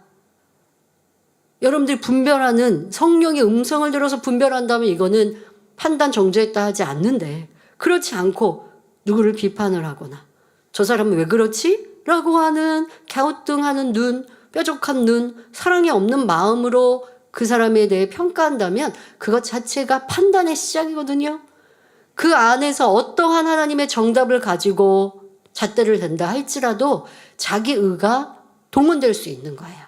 여러분들이 분별하는 성령의 음성을 들어서 분별한다면 이거는 판단 정죄했다 하지 않는데, 그렇지 않고 누구를 비판을 하거나 저 사람은 왜 그렇지? 라고 하는 갸우뚱하는 눈, 뾰족한 눈, 사랑이 없는 마음으로 그 사람에 대해 평가한다면 그것 자체가 판단의 시작이거든요. 그 안에서 어떠한 하나님의 정답을 가지고 잣대를 댄다 할지라도 자기 의가 동원될 수 있는 거예요.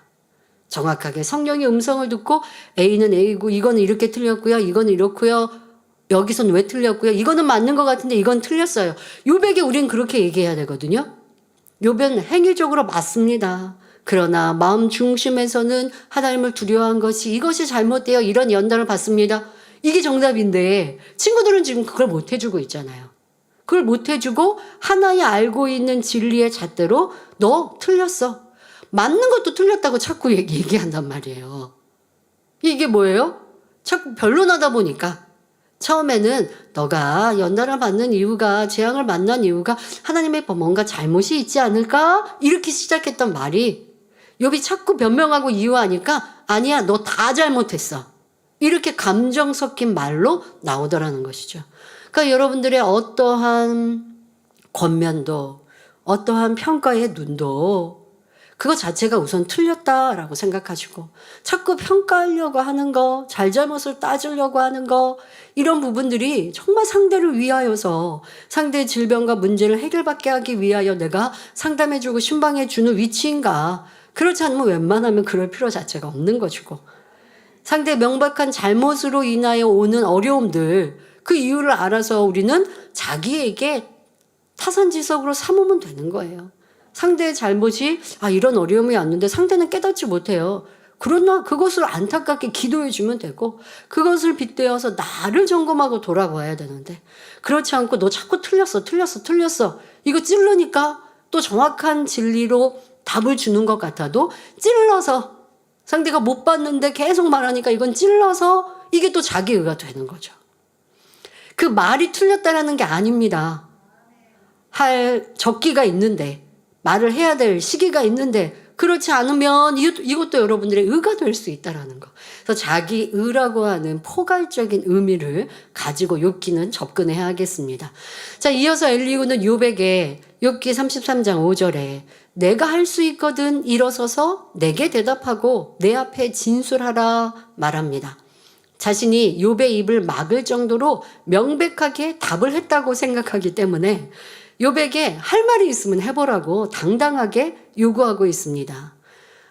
정확하게 성령의 음성을 듣고 A는 A고 이거는 이렇게 틀렸고요. 이건 이렇고요. 여기선 왜 틀렸고요. 이거는 맞는 것 같은데 이건 틀렸어요. 욥에게 우린 그렇게 얘기해야 되거든요. 욥은 행위적으로 맞습니다. 그러나 마음 중심에서는 하나님을 두려워한 것이, 이것이 잘못되어 이런 연단을 받습니다. 이게 정답인데 친구들은 지금 그걸 못 해주고 있잖아요. 그걸 못 해주고 하나의 알고 있는 진리의 잣대로 너 틀렸어. 맞는 것도 틀렸다고 자꾸 얘기한단 말이에요. 이게 뭐예요? 자꾸 변론하다 보니까 처음에는 너가 연단을 받는 이유가, 재앙을 만난 이유가 하나님의 뭔가 잘못이 있지 않을까? 이렇게 시작했던 말이 욥이 자꾸 변명하고 이유하니까 아니야, 너 다 잘못했어. 이렇게 감정 섞인 말로 나오더라는 것이죠. 그러니까 여러분들의 어떠한 권면도, 어떠한 평가의 눈도 그거 자체가 우선 틀렸다라고 생각하시고, 자꾸 평가하려고 하는 거, 잘잘못을 따지려고 하는 거, 이런 부분들이 정말 상대를 위하여서, 상대의 질병과 문제를 해결받게 하기 위하여 내가 상담해주고 신방해주는 위치인가. 그렇지 않으면 웬만하면 그럴 필요 자체가 없는 것이고, 상대의 명백한 잘못으로 인하여 오는 어려움들, 그 이유를 알아서 우리는 자기에게 타산지석으로 삼으면 되는 거예요. 상대의 잘못이, 이런 어려움이 왔는데 상대는 깨닫지 못해요. 그러나 그것을 안타깝게 기도해 주면 되고, 그것을 빗대어서 나를 점검하고 돌아봐야 되는데, 그렇지 않고 너 자꾸 틀렸어. 이거 찔르니까 또 정확한 진리로 답을 주는 것 같아도 찔러서, 상대가 못 봤는데 계속 말하니까 이건 찔러서 이게 또 자기 의가 되는 거죠. 그 말이 틀렸다라는 게 아닙니다. 할 적기가 있는데, 말을 해야 될 시기가 있는데, 그렇지 않으면 이것도 여러분들의 의가 될 수 있다라는 거. 그래서 자기 의라고 하는 포괄적인 의미를 가지고 욥기는 접근해야 하겠습니다. 자, 이어서 엘리후는 욥에게 욥기 33장 5절에 내가 할 수 있거든 일어서서 내게 대답하고 내 앞에 진술하라 말합니다. 자신이 욥의 입을 막을 정도로 명백하게 답을 했다고 생각하기 때문에 욥에게 할 말이 있으면 해보라고 당당하게 요구하고 있습니다.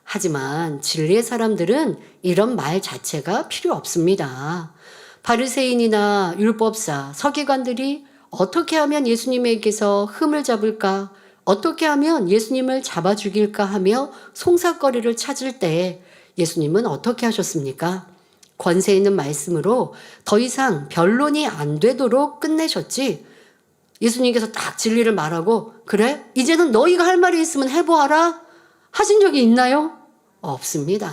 하지만 진리의 사람들은 이런 말 자체가 필요 없습니다. 바리새인이나 율법사, 서기관들이 어떻게 하면 예수님에게서 흠을 잡을까, 어떻게 하면 예수님을 잡아 죽일까 하며 송사거리를 찾을 때 예수님은 어떻게 하셨습니까? 권세 있는 말씀으로 더 이상 변론이 안 되도록 끝내셨지, 예수님께서 딱 진리를 말하고 그래? 이제는 너희가 할 말이 있으면 해보아라 하신 적이 있나요? 없습니다.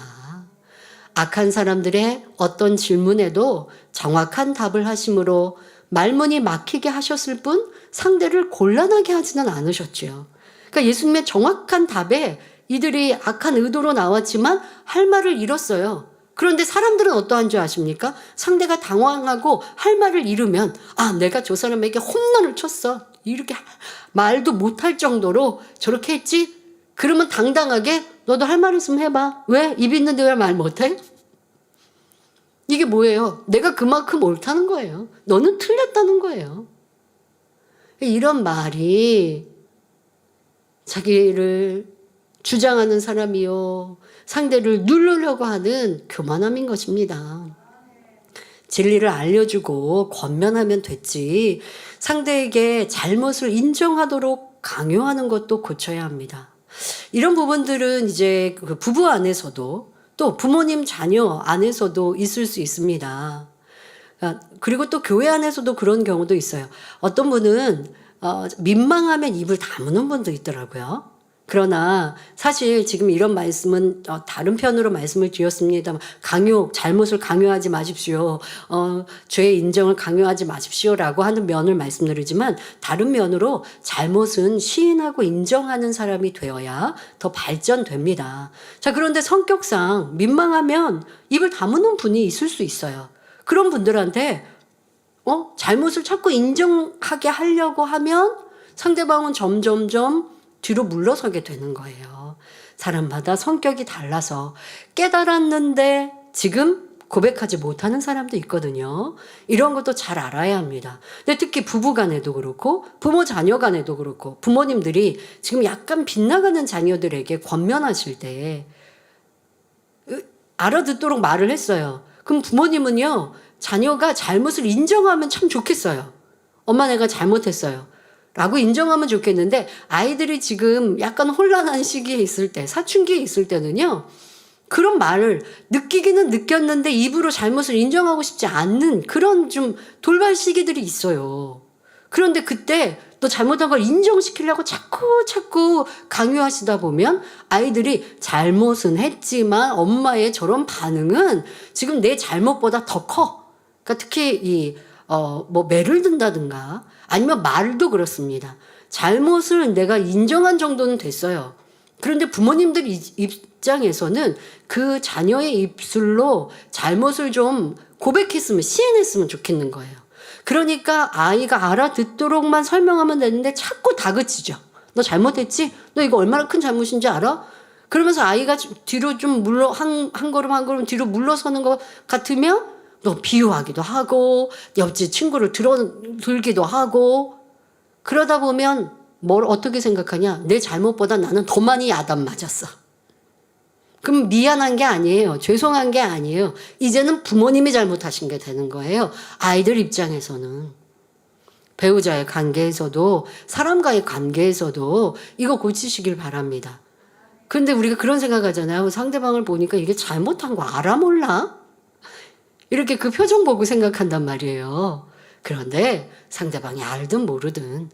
악한 사람들의 어떤 질문에도 정확한 답을 하심으로 말문이 막히게 하셨을 뿐 상대를 곤란하게 하지는 않으셨지요. 그러니까 예수님의 정확한 답에 이들이 악한 의도로 나왔지만 할 말을 잃었어요. 그런데 사람들은 어떠한 줄 아십니까? 상대가 당황하고 할 말을 잃으면 내가 저 사람에게 홈런을 쳤어. 이렇게 말도 못할 정도로 저렇게 했지? 그러면 당당하게 너도 할 말 있으면 해봐. 왜? 입 있는데 왜 말 못해? 이게 뭐예요? 내가 그만큼 옳다는 거예요. 너는 틀렸다는 거예요. 이런 말이 자기를 주장하는 사람이요, 상대를 누르려고 하는 교만함인 것입니다. 진리를 알려주고 권면하면 됐지 상대에게 잘못을 인정하도록 강요하는 것도 고쳐야 합니다. 이런 부분들은 이제 그 부부 안에서도 또 부모님 자녀 안에서도 있을 수 있습니다. 그리고 또 교회 안에서도 그런 경우도 있어요. 어떤 분은 민망하면 입을 다무는 분도 있더라고요. 그러나 사실 지금 이런 말씀은 다른 편으로 말씀을 드렸습니다. 잘못을 강요하지 마십시오. 죄의 인정을 강요하지 마십시오라고 하는 면을 말씀드리지만, 다른 면으로 잘못은 시인하고 인정하는 사람이 되어야 더 발전됩니다. 자, 그런데 성격상 민망하면 입을 다무는 분이 있을 수 있어요. 그런 분들한테 잘못을 자꾸 인정하게 하려고 하면 상대방은 점점점 뒤로 물러서게 되는 거예요. 사람마다 성격이 달라서 깨달았는데 지금 고백하지 못하는 사람도 있거든요. 이런 것도 잘 알아야 합니다. 근데 특히 부부 간에도 그렇고 부모 자녀 간에도 그렇고 부모님들이 지금 약간 빗나가는 자녀들에게 권면하실 때 알아듣도록 말을 했어요. 그럼 부모님은요, 자녀가 잘못을 인정하면 참 좋겠어요. 엄마 내가 잘못했어요 라고 인정하면 좋겠는데, 아이들이 지금 약간 혼란한 시기에 있을 때, 사춘기에 있을 때는요, 그런 말을 느끼기는 느꼈는데 입으로 잘못을 인정하고 싶지 않는 그런 좀 돌발 시기들이 있어요. 그런데 그때 또 잘못한 걸 인정시키려고 자꾸 강요하시다 보면 아이들이 잘못은 했지만 엄마의 저런 반응은 지금 내 잘못보다 더 커. 그러니까 특히 매를 든다든가 아니면 말도 그렇습니다. 잘못을 내가 인정한 정도는 됐어요. 그런데 부모님들 입장에서는 그 자녀의 입술로 잘못을 좀 고백했으면, 시인했으면 좋겠는 거예요. 그러니까 아이가 알아듣도록만 설명하면 되는데 자꾸 다그치죠. 너 잘못했지? 너 이거 얼마나 큰 잘못인지 알아? 그러면서 아이가 뒤로 좀 한 걸음 뒤로 물러서는 것 같으면 너 비유하기도 하고 옆집 친구를 들기도 하고, 그러다 보면 뭘 어떻게 생각하냐? 내 잘못보다 나는 더 많이 야단 맞았어. 그럼 미안한 게 아니에요. 죄송한 게 아니에요. 이제는 부모님이 잘못하신 게 되는 거예요. 아이들 입장에서는. 배우자의 관계에서도 사람과의 관계에서도 이거 고치시길 바랍니다. 그런데 우리가 그런 생각하잖아요. 상대방을 보니까 이게 잘못한 거 알아 몰라? 이렇게 그 표정 보고 생각한단 말이에요. 그런데 상대방이 알든 모르든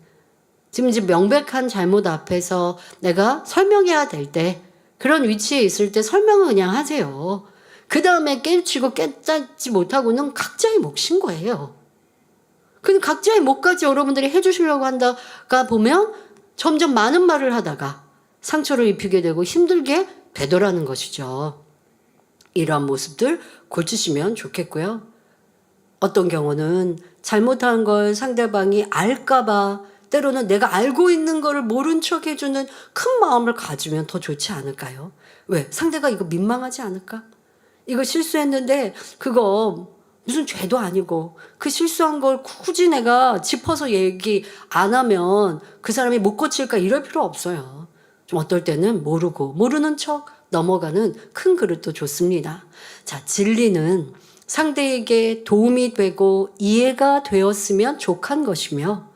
지금 이제 명백한 잘못 앞에서 내가 설명해야 될 때, 그런 위치에 있을 때 설명을 그냥 하세요. 그 다음에 깨우치고 깨닫지 못하고는 각자의 몫인 거예요. 근데 각자의 몫까지 여러분들이 해주시려고 한다가 보면 점점 많은 말을 하다가 상처를 입히게 되고 힘들게 되더라는 것이죠. 이러한 모습들 고치시면 좋겠고요. 어떤 경우는 잘못한 걸 상대방이 알까봐, 때로는 내가 알고 있는 거를 모른 척 해주는 큰 마음을 가지면 더 좋지 않을까요? 왜? 상대가 이거 민망하지 않을까? 이거 실수했는데 그거 무슨 죄도 아니고 그 실수한 걸 굳이 내가 짚어서 얘기 안 하면 그 사람이 못 고칠까, 이럴 필요 없어요. 좀 어떨 때는 모르는 척 넘어가는 큰 그릇도 좋습니다. 자, 진리는 상대에게 도움이 되고 이해가 되었으면 족한 것이며,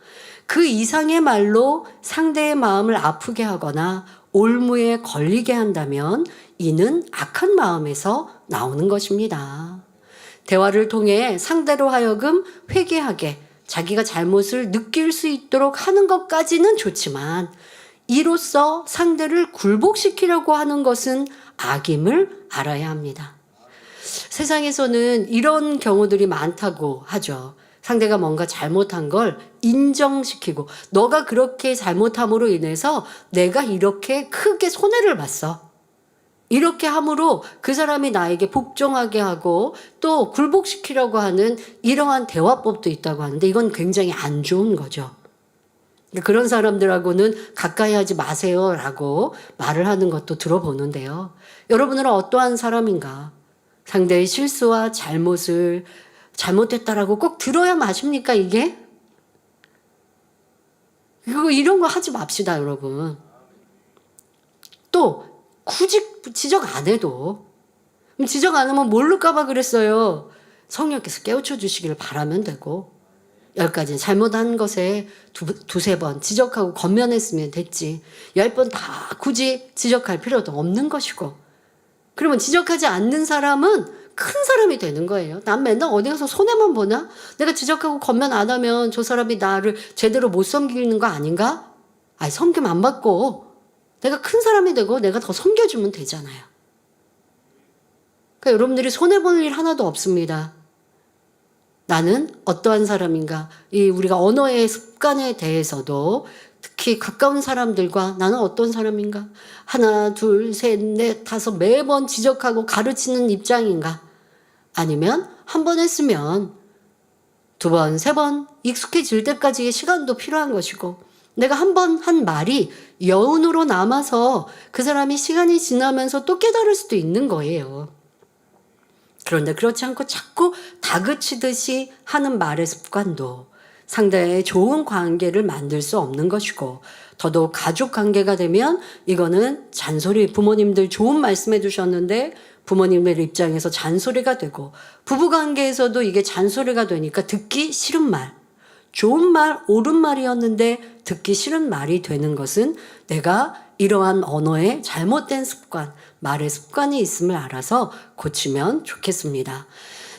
그 이상의 말로 상대의 마음을 아프게 하거나 올무에 걸리게 한다면 이는 악한 마음에서 나오는 것입니다. 대화를 통해 상대로 하여금 회개하게, 자기가 잘못을 느낄 수 있도록 하는 것까지는 좋지만, 이로써 상대를 굴복시키려고 하는 것은 악임을 알아야 합니다. 세상에서는 이런 경우들이 많다고 하죠. 상대가 뭔가 잘못한 걸 인정시키고 너가 그렇게 잘못함으로 인해서 내가 이렇게 크게 손해를 봤어. 이렇게 함으로 그 사람이 나에게 복종하게 하고 또 굴복시키려고 하는 이러한 대화법도 있다고 하는데 이건 굉장히 안 좋은 거죠. 그런 사람들하고는 가까이 하지 마세요라고 말을 하는 것도 들어보는데요. 여러분은 어떠한 사람인가? 상대의 실수와 잘못을 잘못했다라고 꼭 들어야 마십니까 이게? 이런 거 하지 맙시다 여러분. 또 굳이 지적 안 해도 지적 안 하면 모를까봐 그랬어요. 성령께서 깨우쳐 주시기를 바라면 되고 10가지 잘못한 것에 두세 번 지적하고 권면했으면 됐지 10번 다 굳이 지적할 필요도 없는 것이고 그러면 지적하지 않는 사람은 큰 사람이 되는 거예요. 난 맨날 어디 가서 손해만 보나? 내가 지적하고 권면 안 하면 저 사람이 나를 제대로 못 섬기는 거 아닌가? 아니 섬김 안 받고 내가 큰 사람이 되고 내가 더 섬겨주면 되잖아요. 그러니까 여러분들이 손해보는 일 하나도 없습니다. 나는 어떠한 사람인가? 이 우리가 언어의 습관에 대해서도 특히 가까운 사람들과 나는 어떤 사람인가? 하나, 둘, 셋, 넷, 다섯 매번 지적하고 가르치는 입장인가? 아니면 한 번 했으면 두 번, 세 번 익숙해질 때까지의 시간도 필요한 것이고 내가 한 번 한 말이 여운으로 남아서 그 사람이 시간이 지나면서 또 깨달을 수도 있는 거예요. 그런데 그렇지 않고 자꾸 다그치듯이 하는 말의 습관도 상대의 좋은 관계를 만들 수 없는 것이고 더더욱 가족 관계가 되면 이거는 잔소리 부모님들 좋은 말씀해 주셨는데 부모님들 입장에서 잔소리가 되고 부부 관계에서도 이게 잔소리가 되니까 듣기 싫은 말 좋은 말 옳은 말이었는데 듣기 싫은 말이 되는 것은 내가 이러한 언어의 잘못된 습관 말의 습관이 있음을 알아서 고치면 좋겠습니다.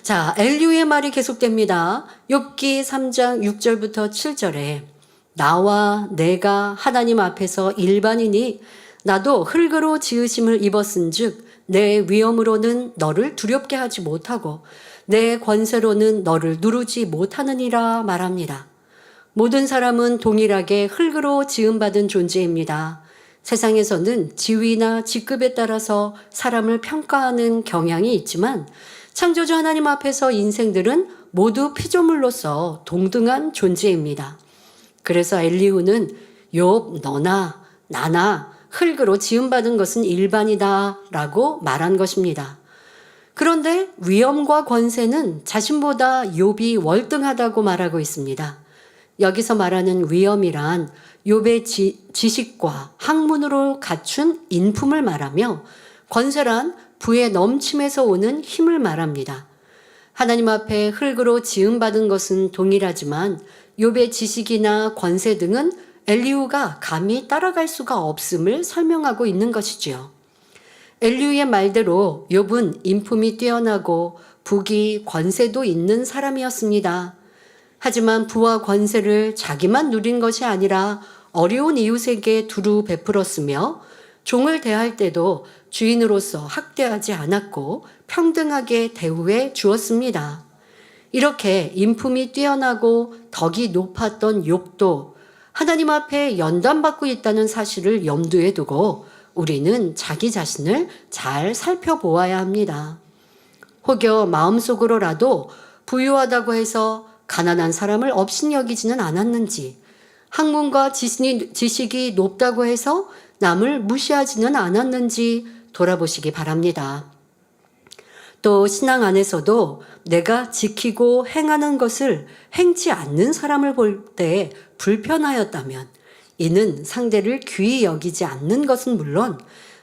자, 엘리후의 말이 계속됩니다. 욥기 3장 6절부터 7절에 나와 내가 하나님 앞에서 일반이니 나도 흙으로 지으심을 입었은즉 내 위엄으로는 너를 두렵게 하지 못하고 내 권세로는 너를 누르지 못하느니라 말합니다. 모든 사람은 동일하게 흙으로 지음받은 존재입니다. 세상에서는 지위나 직급에 따라서 사람을 평가하는 경향이 있지만 창조주 하나님 앞에서 인생들은 모두 피조물로서 동등한 존재입니다. 그래서 엘리후는 욥 너나 나나 흙으로 지음받은 것은 일반이다 라고 말한 것입니다. 그런데 위엄과 권세는 자신보다 욥이 월등하다고 말하고 있습니다. 여기서 말하는 위엄이란 욥의 지식과 학문으로 갖춘 인품을 말하며 권세란 부의 넘침에서 오는 힘을 말합니다. 하나님 앞에 흙으로 지음받은 것은 동일하지만 욥의 지식이나 권세 등은 엘리후가 감히 따라갈 수가 없음을 설명하고 있는 것이지요. 엘리후의 말대로 욥은 인품이 뛰어나고 부귀 권세도 있는 사람이었습니다. 하지만 부와 권세를 자기만 누린 것이 아니라 어려운 이웃에게 두루 베풀었으며 종을 대할 때도 주인으로서 학대하지 않았고 평등하게 대우해 주었습니다. 이렇게 인품이 뛰어나고 덕이 높았던 욥도 하나님 앞에 연단받고 있다는 사실을 염두에 두고 우리는 자기 자신을 잘 살펴보아야 합니다. 혹여 마음속으로라도 부유하다고 해서 가난한 사람을 업신여기지는 않았는지, 학문과 지식이 높다고 해서 남을 무시하지는 않았는지 돌아보시기 바랍니다. 또 신앙 안에서도 내가 지키고 행하는 것을 행치 않는 사람을 볼 때 불편하였다면 이는 상대를 귀히 여기지 않는 것은 물론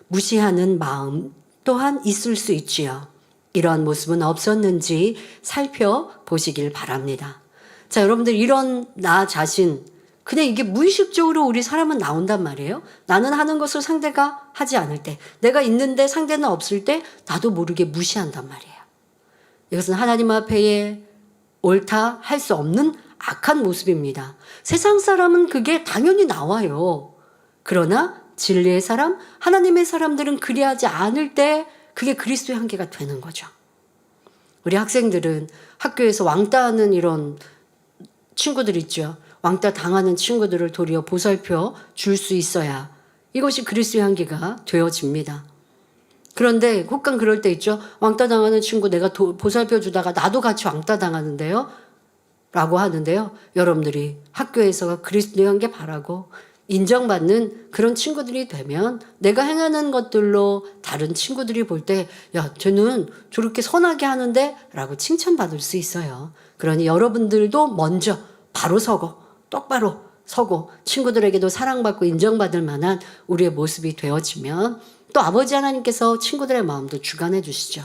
무시하는 마음 또한 있을 수 있지요. 이러한 모습은 없었는지 살펴보시길 바랍니다. 자, 여러분들 이런 나 자신 그냥 이게 무의식적으로 우리 사람은 나온단 말이에요. 나는 하는 것을 상대가 하지 않을 때, 내가 있는데 상대는 없을 때 나도 모르게 무시한단 말이에요. 이것은 하나님 앞에 옳다 할 수 없는 악한 모습입니다. 세상 사람은 그게 당연히 나와요. 그러나 진리의 사람, 하나님의 사람들은 그리하지 않을 때 그게 그리스도의 한계가 되는 거죠. 우리 학생들은 학교에서 왕따하는 이런 친구들 있죠. 왕따 당하는 친구들을 도리어 보살펴 줄 수 있어야 이것이 그리스도의 향기가 되어집니다. 그런데 혹간 그럴 때 있죠. 왕따 당하는 친구 내가 보살펴 주다가 나도 같이 왕따 당하는데요. 라고 하는데요. 여러분들이 학교에서 그리스도의 향기 바라고 인정받는 그런 친구들이 되면 내가 행하는 것들로 다른 친구들이 볼 때 야, 쟤는 저렇게 선하게 하는데 라고 칭찬받을 수 있어요. 그러니 여러분들도 먼저 바로 서고 똑바로 서고 친구들에게도 사랑받고 인정받을 만한 우리의 모습이 되어지면 또 아버지 하나님께서 친구들의 마음도 주관해 주시죠.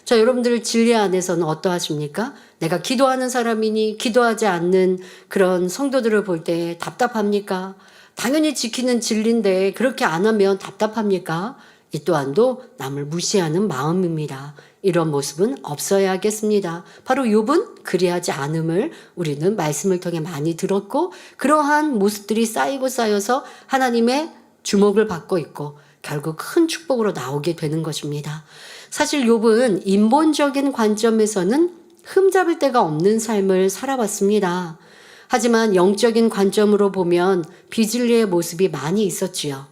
자, 여러분들 진리 안에서는 어떠하십니까? 내가 기도하는 사람이니 기도하지 않는 그런 성도들을 볼 때 답답합니까? 당연히 지키는 진리인데 그렇게 안 하면 답답합니까? 이 또한도 남을 무시하는 마음입니다. 이런 모습은 없어야겠습니다. 바로 욥은 그리하지 않음을 우리는 말씀을 통해 많이 들었고 그러한 모습들이 쌓이고 쌓여서 하나님의 주목을 받고 있고 결국 큰 축복으로 나오게 되는 것입니다. 사실 욥은 인본적인 관점에서는 흠잡을 데가 없는 삶을 살아왔습니다. 하지만 영적인 관점으로 보면 비진리의 모습이 많이 있었지요.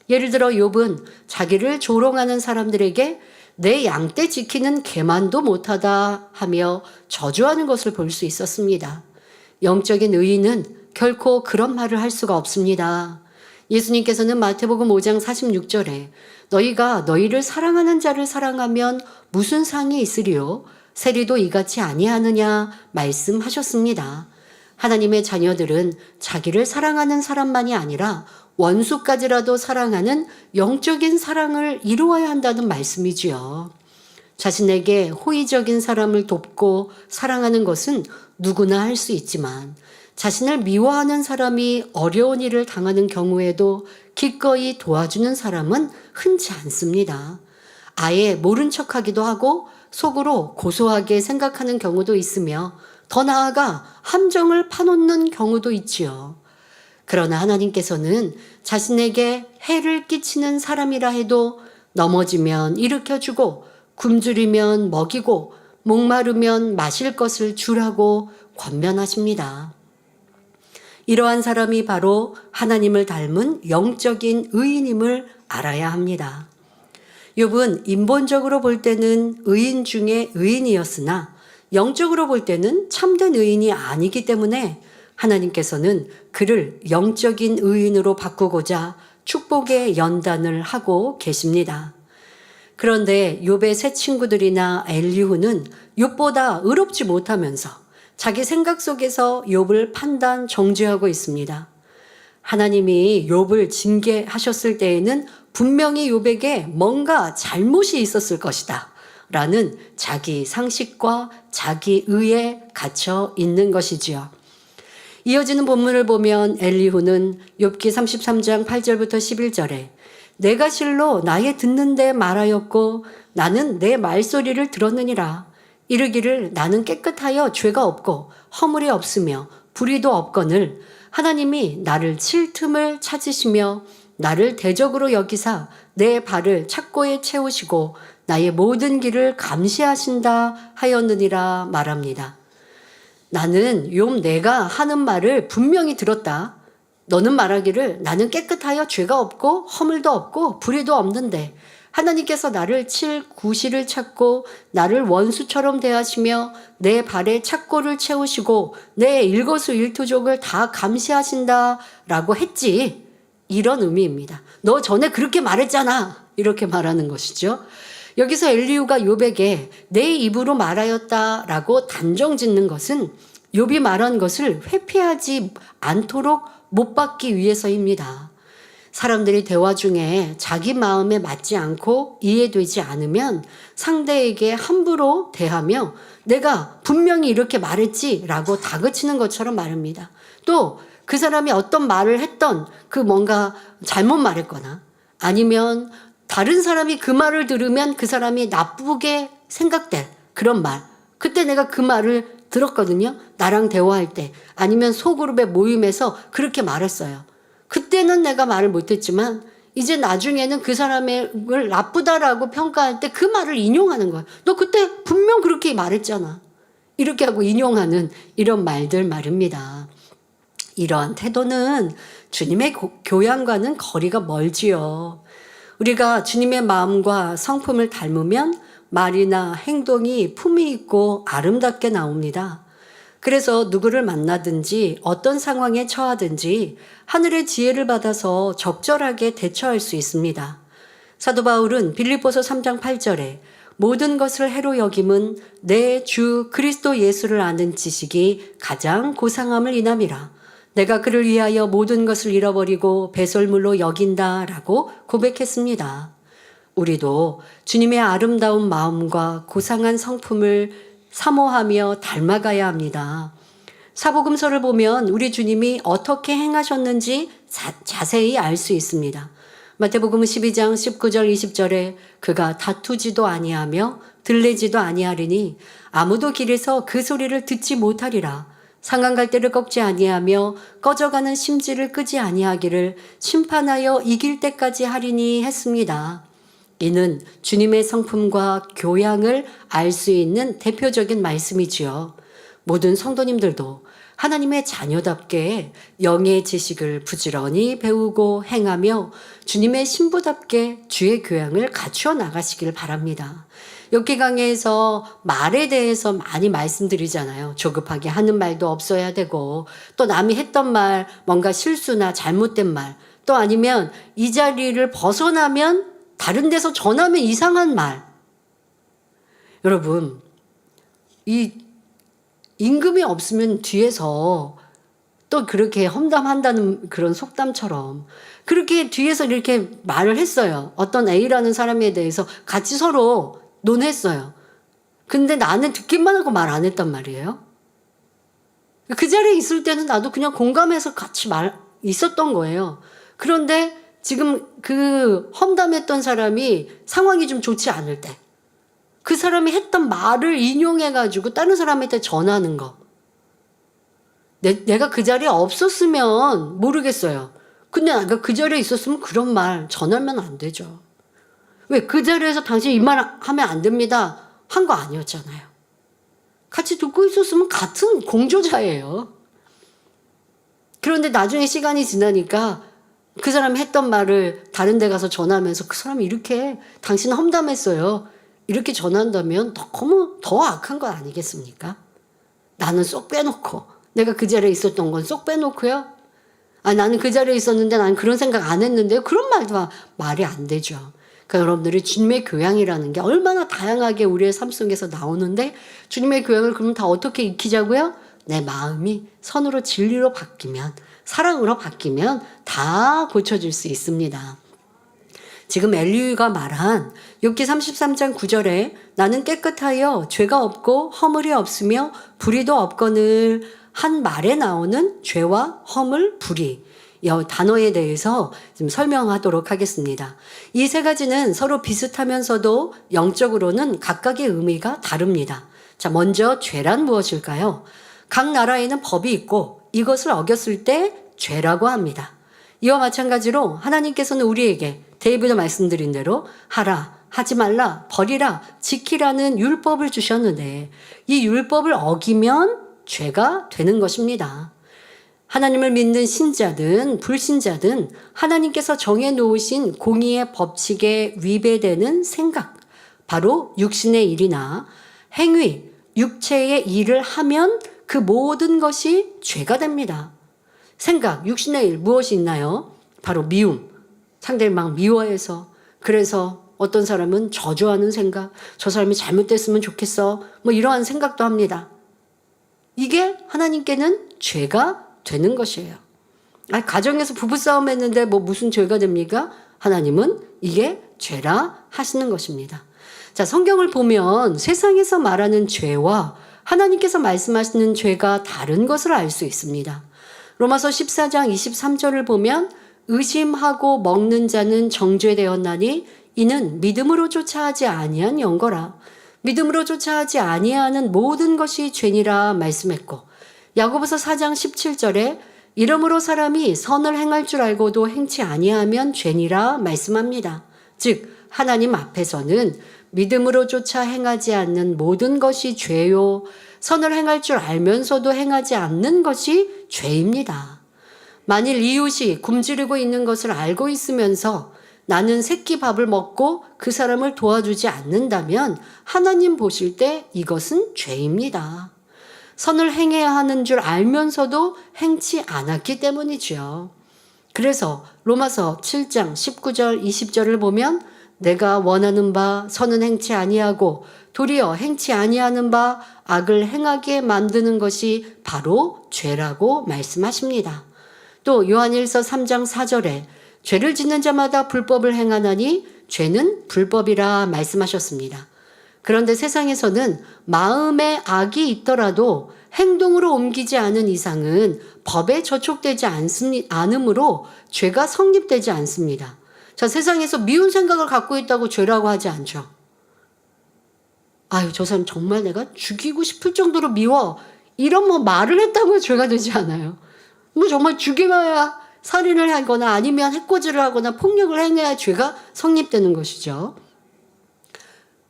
예를 들어 욥은 자기를 조롱하는 사람들에게 내 양떼 지키는 개만도 못하다 하며 저주하는 것을 볼 수 있었습니다. 영적인 의인은 결코 그런 말을 할 수가 없습니다. 예수님께서는 마태복음 5장 46절에 너희가 너희를 사랑하는 자를 사랑하면 무슨 상이 있으리요? 세리도 이같이 아니하느냐 말씀하셨습니다. 하나님의 자녀들은 자기를 사랑하는 사람만이 아니라 원수까지라도 사랑하는 영적인 사랑을 이루어야 한다는 말씀이지요. 자신에게 호의적인 사람을 돕고 사랑하는 것은 누구나 할 수 있지만 자신을 미워하는 사람이 어려운 일을 당하는 경우에도 기꺼이 도와주는 사람은 흔치 않습니다. 아예 모른 척하기도 하고 속으로 고소하게 생각하는 경우도 있으며 더 나아가 함정을 파놓는 경우도 있지요. 그러나 하나님께서는 자신에게 해를 끼치는 사람이라 해도 넘어지면 일으켜주고 굶주리면 먹이고 목마르면 마실 것을 주라고 권면하십니다. 이러한 사람이 바로 하나님을 닮은 영적인 의인임을 알아야 합니다. 욥은 인본적으로 볼 때는 의인 중에 의인이었으나 영적으로 볼 때는 참된 의인이 아니기 때문에 하나님께서는 그를 영적인 의인으로 바꾸고자 축복의 연단을 하고 계십니다. 그런데 욥의 새 친구들이나 엘리후는 욥보다 의롭지 못하면서 자기 생각 속에서 욥을 판단, 정죄하고 있습니다. 하나님이 욥을 징계하셨을 때에는 분명히 욥에게 뭔가 잘못이 있었을 것이다 라는 자기 상식과 자기 의에 갇혀 있는 것이지요. 이어지는 본문을 보면 엘리후는 욥기 33장 8절부터 11절에 내가 실로 나의 듣는데 말하였고 나는 내 말소리를 들었느니라. 이르기를 나는 깨끗하여 죄가 없고 허물이 없으며 불의도 없거늘 하나님이 나를 칠 틈을 찾으시며 나를 대적으로 여기사 내 발을 착고에 채우시고 나의 모든 길을 감시하신다 하였느니라 말합니다. 나는 욥 내가 하는 말을 분명히 들었다. 너는 말하기를 나는 깨끗하여 죄가 없고 허물도 없고 불의도 없는데 하나님께서 나를 칠 구실을 찾고 나를 원수처럼 대하시며 내 발에 착고를 채우시고 내 일거수일투족을 다 감시하신다 라고 했지. 이런 의미입니다. 너 전에 그렇게 말했잖아. 이렇게 말하는 것이죠. 여기서 엘리후가 욥에게 내 입으로 말하였다라고 단정 짓는 것은 욥이 말한 것을 회피하지 않도록 못 받기 위해서입니다. 사람들이 대화 중에 자기 마음에 맞지 않고 이해되지 않으면 상대에게 함부로 대하며 내가 분명히 이렇게 말했지라고 다그치는 것처럼 말합니다. 또 그 사람이 어떤 말을 했던 그 뭔가 잘못 말했거나 아니면 다른 사람이 그 말을 들으면 그 사람이 나쁘게 생각될 그런 말. 그때 내가 그 말을 들었거든요. 나랑 대화할 때 아니면 소그룹의 모임에서 그렇게 말했어요. 그때는 내가 말을 못했지만 이제 나중에는 그 사람을 나쁘다라고 평가할 때 그 말을 인용하는 거야. 너 그때 분명 그렇게 말했잖아. 이렇게 하고 인용하는 이런 말들 말입니다. 이러한 태도는 주님의 교양과는 거리가 멀지요. 우리가 주님의 마음과 성품을 닮으면 말이나 행동이 품위 있고 아름답게 나옵니다. 그래서 누구를 만나든지 어떤 상황에 처하든지 하늘의 지혜를 받아서 적절하게 대처할 수 있습니다. 사도 바울은 빌립보서 3장 8절에 모든 것을 해로 여김은 내 주 그리스도 예수를 아는 지식이 가장 고상함을 인함이라. 내가 그를 위하여 모든 것을 잃어버리고 배설물로 여긴다라고 고백했습니다. 우리도 주님의 아름다운 마음과 고상한 성품을 사모하며 닮아가야 합니다. 사복음서를 보면 우리 주님이 어떻게 행하셨는지 자세히 알 수 있습니다. 마태복음 12장 19절 20절에 그가 다투지도 아니하며 들레지도 아니하리니 아무도 길에서 그 소리를 듣지 못하리라. 상한갈대를 꺾지 아니하며 꺼져가는 심지를 끄지 아니하기를 심판하여 이길 때까지 하리니 했습니다. 이는 주님의 성품과 교양을 알 수 있는 대표적인 말씀이지요. 모든 성도님들도 하나님의 자녀답게 영의 지식을 부지런히 배우고 행하며 주님의 신부답게 주의 교양을 갖추어 나가시길 바랍니다. 욥기 강해에서 말에 대해서 많이 말씀드리잖아요. 조급하게 하는 말도 없어야 되고, 또 남이 했던 말, 뭔가 실수나 잘못된 말, 또 아니면 이 자리를 벗어나면 다른 데서 전하면 이상한 말. 여러분, 이 임금이 없으면 뒤에서 또 그렇게 험담한다는 그런 속담처럼 그렇게 뒤에서 이렇게 말을 했어요. 어떤 A라는 사람에 대해서 같이 서로 논했어요. 근데 나는 듣기만 하고 말 안 했단 말이에요. 그 자리에 있을 때는 나도 그냥 공감해서 같이 있었던 거예요. 그런데 지금 그 험담했던 사람이 상황이 좀 좋지 않을 때 그 사람이 했던 말을 인용해가지고 다른 사람한테 전하는 거. 내가 그 자리에 없었으면 모르겠어요. 근데 내가 그 자리에 있었으면 그런 말 전하면 안 되죠. 왜? 그 자리에서 당신 이 말 하면 안 됩니다. 한 거 아니었잖아요. 같이 듣고 있었으면 같은 공조자예요. 그런데 나중에 시간이 지나니까 그 사람이 했던 말을 다른 데 가서 전하면서 그 사람이 이렇게 당신 험담했어요. 이렇게 전한다면 너무 더 악한 거 아니겠습니까? 나는 쏙 빼놓고 내가 그 자리에 있었던 건 쏙 빼놓고요. 나는 그 자리에 있었는데 난 그런 생각 안 했는데요. 그런 말도 말이 안 되죠. 그러니까 여러분들이 주님의 교양이라는 게 얼마나 다양하게 우리의 삶 속에서 나오는데 주님의 교양을 그럼 다 어떻게 익히자고요? 내 마음이 선으로 진리로 바뀌면 사랑으로 바뀌면 다 고쳐질 수 있습니다. 지금 엘리후가 말한 욥기 33장 9절에 나는 깨끗하여 죄가 없고 허물이 없으며 불의도 없거늘 한 말에 나오는 죄와 허물, 불의 이 단어에 대해서 좀 설명하도록 하겠습니다. 이 세 가지는 서로 비슷하면서도 영적으로는 각각의 의미가 다릅니다. 자, 먼저 죄란 무엇일까요? 각 나라에는 법이 있고 이것을 어겼을 때 죄라고 합니다. 이와 마찬가지로 하나님께서는 우리에게 데이비드 말씀드린 대로 하라, 하지 말라, 버리라, 지키라는 율법을 주셨는데 이 율법을 어기면 죄가 되는 것입니다. 하나님을 믿는 신자든 불신자든 하나님께서 정해놓으신 공의의 법칙에 위배되는 생각, 바로 육신의 일이나 행위, 육체의 일을 하면 그 모든 것이 죄가 됩니다. 생각, 육신의 일 무엇이 있나요? 바로 미움. 상대를 막 미워해서 그래서 어떤 사람은 저주하는 생각, 저 사람이 잘못됐으면 좋겠어, 뭐 이러한 생각도 합니다. 이게 하나님께는 죄가 되는 것이에요. 가정에서 부부싸움 했는데 뭐 무슨 죄가 됩니까? 하나님은 이게 죄라 하시는 것입니다. 자, 성경을 보면 세상에서 말하는 죄와 하나님께서 말씀하시는 죄가 다른 것을 알 수 있습니다. 로마서 14장 23절을 보면 의심하고 먹는 자는 정죄되었나니 이는 믿음으로 쫓아하지 아니한 영거라. 믿음으로 쫓아하지 아니하는 모든 것이 죄니라 말씀했고 야고보서 4장 17절에 이러므로 사람이 선을 행할 줄 알고도 행치 아니하면 죄니라 말씀합니다. 즉 하나님 앞에서는 믿음으로 쫓아 행하지 않는 모든 것이 죄요, 선을 행할 줄 알면서도 행하지 않는 것이 죄입니다. 만일 이웃이 굶주리고 있는 것을 알고 있으면서 나는 새끼 밥을 먹고 그 사람을 도와주지 않는다면 하나님 보실 때 이것은 죄입니다. 선을 행해야 하는 줄 알면서도 행치 않았기 때문이죠. 그래서 로마서 7장 19절 20절을 보면 내가 원하는 바 선은 행치 아니하고 도리어 행치 아니하는 바 악을 행하게 만드는 것이 바로 죄라고 말씀하십니다. 또 요한일서 3장 4절에 죄를 짓는 자마다 불법을 행하나니 죄는 불법이라 말씀하셨습니다. 그런데 세상에서는 마음에 악이 있더라도 행동으로 옮기지 않은 이상은 법에 저촉되지 않으므로 죄가 성립되지 않습니다. 자, 세상에서 미운 생각을 갖고 있다고 죄라고 하지 않죠. 아유, 저 사람 정말 내가 죽이고 싶을 정도로 미워. 이런 말을 했다고 죄가 되지 않아요. 정말 죽여야 살인을 하거나 아니면 해코지를 하거나 폭력을 행해야 죄가 성립되는 것이죠.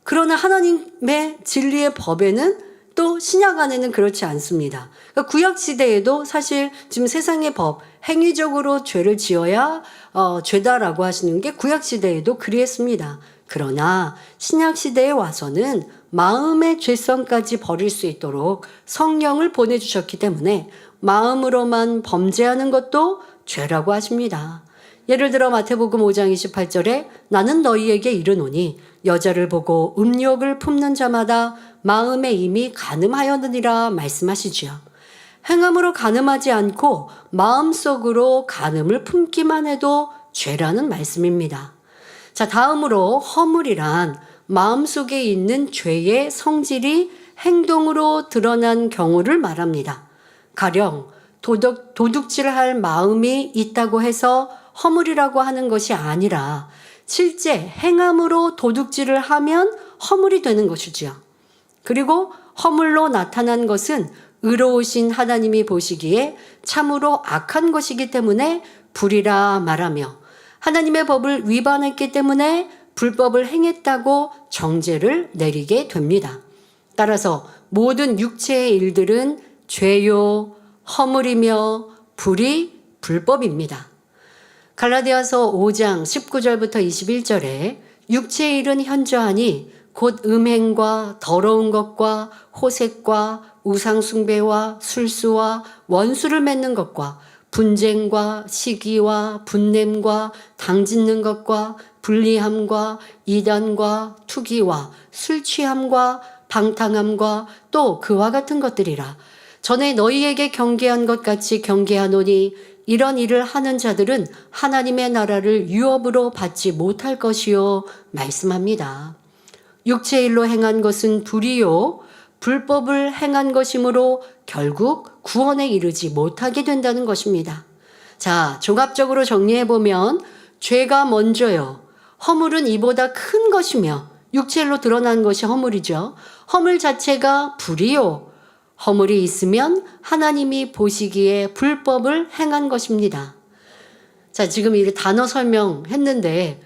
그러나 하나님의 진리의 법에는 또 신약 안에는 그렇지 않습니다. 그러니까 구약 시대에도 사실 지금 세상의 법, 행위적으로 죄를 지어야 죄다라고 하시는 게 구약 시대에도 그리했습니다. 그러나 신약 시대에 와서는 마음의 죄성까지 버릴 수 있도록 성령을 보내주셨기 때문에 마음으로만 범죄하는 것도 죄라고 하십니다. 예를 들어 마태복음 5장 28절에 나는 너희에게 이르노니 여자를 보고 음욕을 품는 자마다 마음에 이미 간음하였느니라 말씀하시지요. 행함으로 간음하지 않고 마음속으로 간음을 품기만 해도 죄라는 말씀입니다. 자, 다음으로 허물이란 마음속에 있는 죄의 성질이 행동으로 드러난 경우를 말합니다. 가령 도둑질할 마음이 있다고 해서 허물이라고 하는 것이 아니라 실제 행함으로 도둑질을 하면 허물이 되는 것이지요. 그리고 허물로 나타난 것은 의로우신 하나님이 보시기에 참으로 악한 것이기 때문에 불이라 말하며 하나님의 법을 위반했기 때문에 불법을 행했다고 정죄를 내리게 됩니다. 따라서 모든 육체의 일들은 죄요, 허물이며 불이 불법입니다. 갈라디아서 5장 19절부터 21절에 육체의 일은 현저하니 곧 음행과 더러운 것과 호색과 우상숭배와 술수와 원수를 맺는 것과 분쟁과 시기와 분냄과 당짓는 것과 불리함과 이단과 투기와 술취함과 방탕함과 또 그와 같은 것들이라. 전에 너희에게 경계한 것 같이 경계하노니 이런 일을 하는 자들은 하나님의 나라를 유업으로 받지 못할 것이요 말씀합니다. 육체의 일로 행한 것은 불이요 불법을 행한 것이므로 결국 구원에 이르지 못하게 된다는 것입니다. 자, 종합적으로 정리해보면 죄가 먼저요. 허물은 이보다 큰 것이며 육체의 일로 드러난 것이 허물이죠. 허물 자체가 불이요. 허물이 있으면 하나님이 보시기에 불법을 행한 것입니다. 자, 지금 이 단어 설명했는데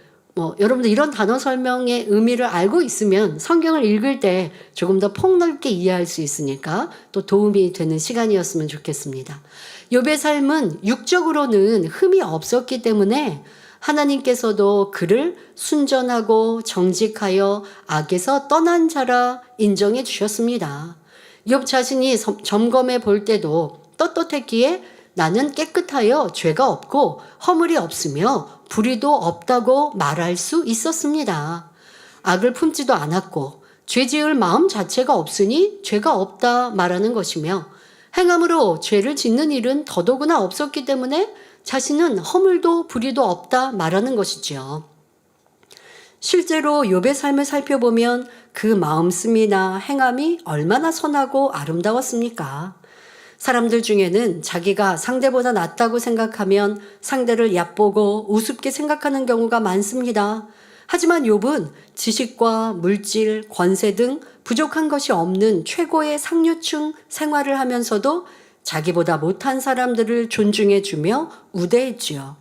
여러분들 이런 단어 설명의 의미를 알고 있으면 성경을 읽을 때 조금 더 폭넓게 이해할 수 있으니까 또 도움이 되는 시간이었으면 좋겠습니다. 욥의 삶은 육적으로는 흠이 없었기 때문에 하나님께서도 그를 순전하고 정직하여 악에서 떠난 자라 인정해 주셨습니다. 욥 자신이 점검해 볼 때도 떳떳했기에 나는 깨끗하여 죄가 없고 허물이 없으며 불의도 없다고 말할 수 있었습니다. 악을 품지도 않았고 죄 지을 마음 자체가 없으니 죄가 없다 말하는 것이며 행함으로 죄를 짓는 일은 더더구나 없었기 때문에 자신은 허물도 불의도 없다 말하는 것이지요. 실제로 욥의 삶을 살펴보면 그 마음씀이나 행함이 얼마나 선하고 아름다웠습니까? 사람들 중에는 자기가 상대보다 낫다고 생각하면 상대를 얕보고 우습게 생각하는 경우가 많습니다. 하지만 욥은 지식과 물질, 권세 등 부족한 것이 없는 최고의 상류층 생활을 하면서도 자기보다 못한 사람들을 존중해주며 우대했지요.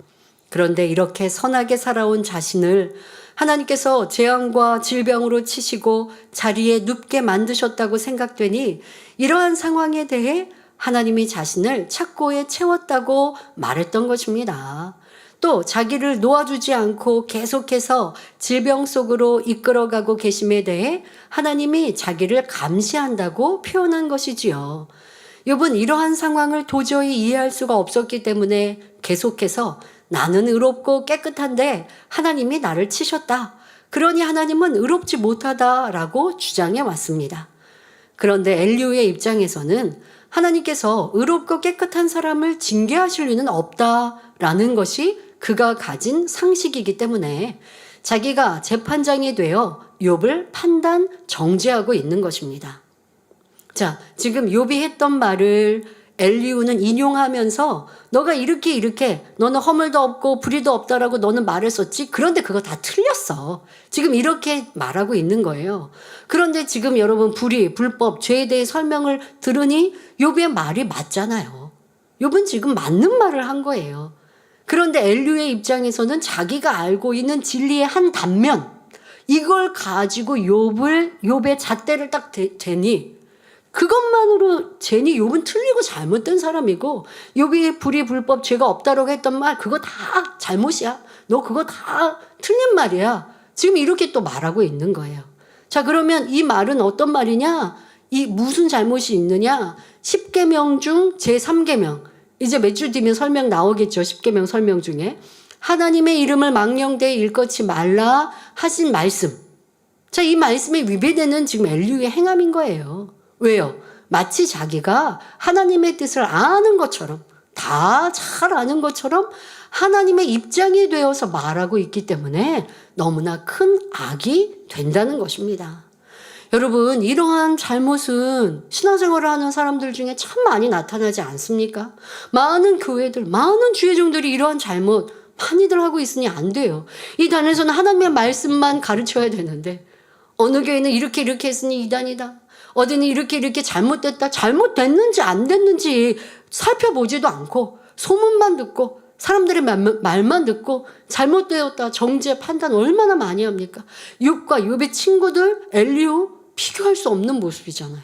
그런데 이렇게 선하게 살아온 자신을 하나님께서 재앙과 질병으로 치시고 자리에 눕게 만드셨다고 생각되니 이러한 상황에 대해 하나님이 자신을 착고에 채웠다고 말했던 것입니다. 또 자기를 놓아주지 않고 계속해서 질병 속으로 이끌어가고 계심에 대해 하나님이 자기를 감시한다고 표현한 것이지요. 욥은 이러한 상황을 도저히 이해할 수가 없었기 때문에 계속해서 나는 의롭고 깨끗한데 하나님이 나를 치셨다. 그러니 하나님은 의롭지 못하다라고 주장해 왔습니다. 그런데 엘리후의 입장에서는 하나님께서 의롭고 깨끗한 사람을 징계하실 리는 없다라는 것이 그가 가진 상식이기 때문에 자기가 재판장이 되어 욥을 판단 정죄하고 있는 것입니다. 자, 지금 욥이 했던 말을 엘리후는 인용하면서 너가 이렇게 너는 허물도 없고 불의도 없다라고 너는 말했었지. 그런데 그거 다 틀렸어. 지금 이렇게 말하고 있는 거예요. 그런데 지금 여러분 불의, 불법, 죄에 대해 설명을 들으니 욥의 말이 맞잖아요. 욥은 지금 맞는 말을 한 거예요. 그런데 엘리후의 입장에서는 자기가 알고 있는 진리의 한 단면, 이걸 가지고 욥의 잣대를 딱 대니 그것만으로 제니 욥은 틀리고 잘못된 사람이고 욥이 불의 불법 죄가 없다라고 했던 말 그거 다 잘못이야. 너 그거 다 틀린 말이야. 지금 이렇게 또 말하고 있는 거예요. 자, 그러면 이 말은 어떤 말이냐? 이 무슨 잘못이 있느냐? 10계명 중 제3계명. 이제 몇 주 뒤면 설명 나오겠죠. 10계명 설명 중에. 하나님의 이름을 망령되이 일컫지 말라 하신 말씀. 자, 이 말씀에 위배되는 지금 엘리후의 행함인 거예요. 왜요? 마치 자기가 하나님의 뜻을 아는 것처럼, 다 잘 아는 것처럼 하나님의 입장이 되어서 말하고 있기 때문에 너무나 큰 악이 된다는 것입니다. 여러분, 이러한 잘못은 신앙생활을 하는 사람들 중에 참 많이 나타나지 않습니까? 많은 교회들, 많은 주의종들이 이러한 잘못 많이들 하고 있으니 안 돼요. 이 단에서는 하나님의 말씀만 가르쳐야 되는데 어느 교회는 이렇게 했으니 이단이다. 어디는 이렇게 잘못됐다. 잘못됐는지 안 됐는지 살펴보지도 않고 소문만 듣고 사람들의 말만 듣고 잘못되었다. 정죄 판단 얼마나 많이 합니까? 욥과 욥의 친구들 엘리후 비교할 수 없는 모습이잖아요.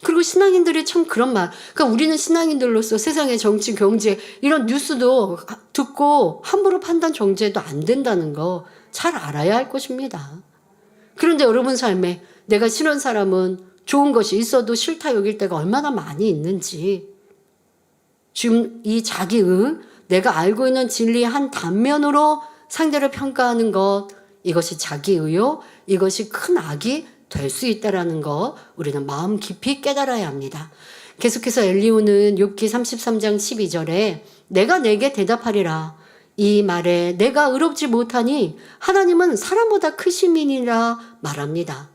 그리고 신앙인들이 참 그런 말. 그러니까 우리는 신앙인들로서 세상의 정치, 경제 이런 뉴스도 듣고 함부로 판단 정죄도 안 된다는 거 잘 알아야 할 것입니다. 그런데 여러분 삶에 내가 싫은 사람은 좋은 것이 있어도 싫다 여길 때가 얼마나 많이 있는지 지금 이 자기의 내가 알고 있는 진리의 한 단면으로 상대를 평가하는 것 이것이 자기의요 이것이 큰 악이 될 수 있다라는 거 우리는 마음 깊이 깨달아야 합니다. 계속해서 엘리후는 욥기 33장 12절에 내가 내게 대답하리라 이 말에 내가 의롭지 못하니 하나님은 사람보다 크심이니라 말합니다.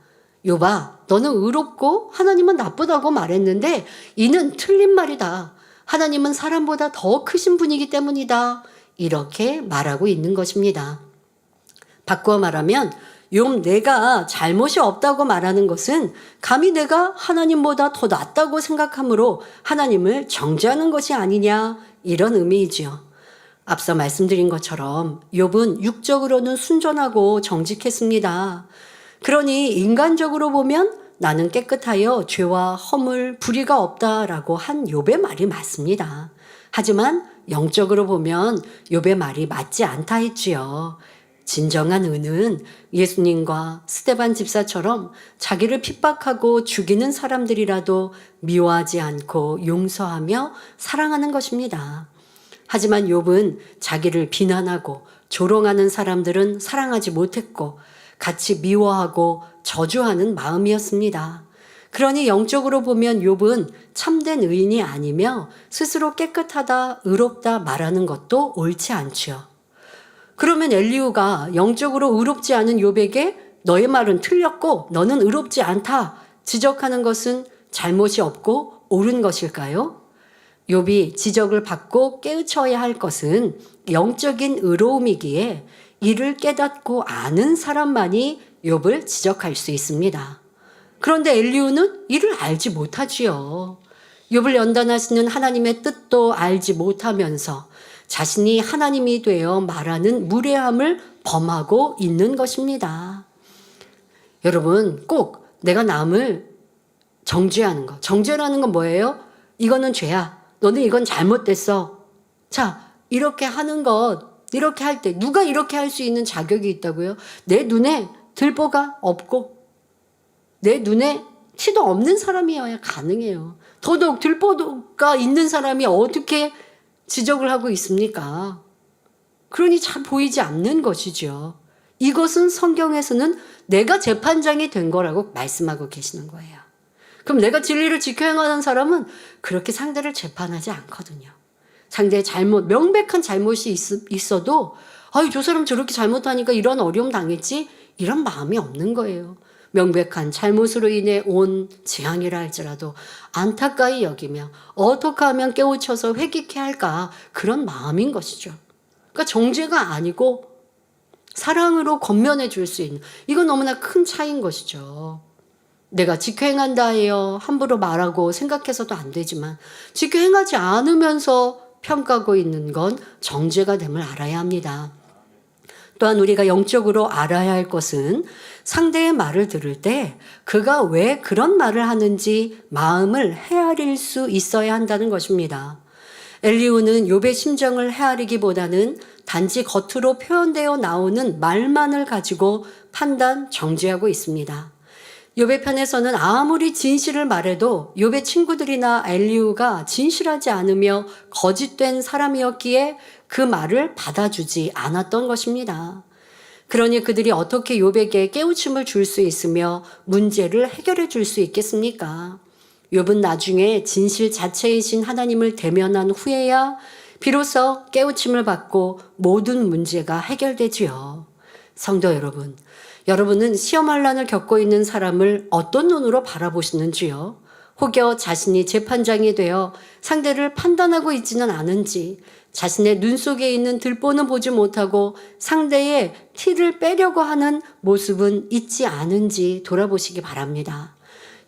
욥아 너는 의롭고 하나님은 나쁘다고 말했는데 이는 틀린 말이다. 하나님은 사람보다 더 크신 분이기 때문이다. 이렇게 말하고 있는 것입니다. 바꾸어 말하면 욥 내가 잘못이 없다고 말하는 것은 감히 내가 하나님보다 더 낫다고 생각하므로 하나님을 정죄하는 것이 아니냐 이런 의미이지요. 앞서 말씀드린 것처럼 욥은 육적으로는 순전하고 정직했습니다. 그러니 인간적으로 보면 나는 깨끗하여 죄와 허물, 불의가 없다라고 한 욥의 말이 맞습니다. 하지만 영적으로 보면 욥의 말이 맞지 않다 했지요. 진정한 의는 예수님과 스데반 집사처럼 자기를 핍박하고 죽이는 사람들이라도 미워하지 않고 용서하며 사랑하는 것입니다. 하지만 욥은 자기를 비난하고 조롱하는 사람들은 사랑하지 못했고 같이 미워하고 저주하는 마음이었습니다. 그러니 영적으로 보면 욥은 참된 의인이 아니며 스스로 깨끗하다, 의롭다 말하는 것도 옳지 않지요. 그러면 엘리후가 영적으로 의롭지 않은 욥에게 너의 말은 틀렸고 너는 의롭지 않다 지적하는 것은 잘못이 없고 옳은 것일까요? 욥이 지적을 받고 깨우쳐야 할 것은 영적인 의로움이기에 이를 깨닫고 아는 사람만이 욥을 지적할 수 있습니다. 그런데 엘리후는 이를 알지 못하지요. 욥을 연단하시는 하나님의 뜻도 알지 못하면서 자신이 하나님이 되어 말하는 무례함을 범하고 있는 것입니다. 여러분, 꼭 내가 남을 정죄하는 거. 정죄라는 건 뭐예요? 이거는 죄야. 너는 이건 잘못됐어. 자, 이렇게 하는 것, 이렇게 할 때 누가 이렇게 할 수 있는 자격이 있다고요? 내 눈에 들보가 없고 내 눈에 티도 없는 사람이어야 가능해요. 더더욱 들보가 있는 사람이 어떻게 지적을 하고 있습니까? 그러니 잘 보이지 않는 것이죠. 이것은 성경에서는 내가 재판장이 된 거라고 말씀하고 계시는 거예요. 그럼 내가 진리를 지켜 행하는 사람은 그렇게 상대를 재판하지 않거든요. 상대의 잘못, 명백한 잘못이 있어도 아유, 저 사람 저렇게 잘못하니까 이런 어려움 당했지? 이런 마음이 없는 거예요. 명백한 잘못으로 인해 온 재앙이라 할지라도 안타까이 여기며 어떻게 하면 깨우쳐서 회개케 할까, 그런 마음인 것이죠. 그러니까 정죄가 아니고 사랑으로 권면해 줄 수 있는, 이건 너무나 큰 차이인 것이죠. 내가 지켜 행한다 해요 함부로 말하고 생각해서도 안 되지만 지켜 행하지 않으면서 평가하고 있는 건 정죄가 됨을 알아야 합니다. 또한 우리가 영적으로 알아야 할 것은 상대의 말을 들을 때 그가 왜 그런 말을 하는지 마음을 헤아릴 수 있어야 한다는 것입니다. 엘리후는 욥의 심정을 헤아리기보다는 단지 겉으로 표현되어 나오는 말만을 가지고 판단, 정죄하고 있습니다. 욥의 편에서는 아무리 진실을 말해도 욥의 친구들이나 엘리후가 진실하지 않으며 거짓된 사람이었기에 그 말을 받아주지 않았던 것입니다. 그러니 그들이 어떻게 욥에게 깨우침을 줄 수 있으며 문제를 해결해 줄 수 있겠습니까? 욥은 나중에 진실 자체이신 하나님을 대면한 후에야 비로소 깨우침을 받고 모든 문제가 해결되지요. 성도 여러분, 여러분은 시험환란을 겪고 있는 사람을 어떤 눈으로 바라보시는지요? 혹여 자신이 재판장이 되어 상대를 판단하고 있지는 않은지, 자신의 눈 속에 있는 들보는 보지 못하고 상대의 티를 빼려고 하는 모습은 있지 않은지 돌아보시기 바랍니다.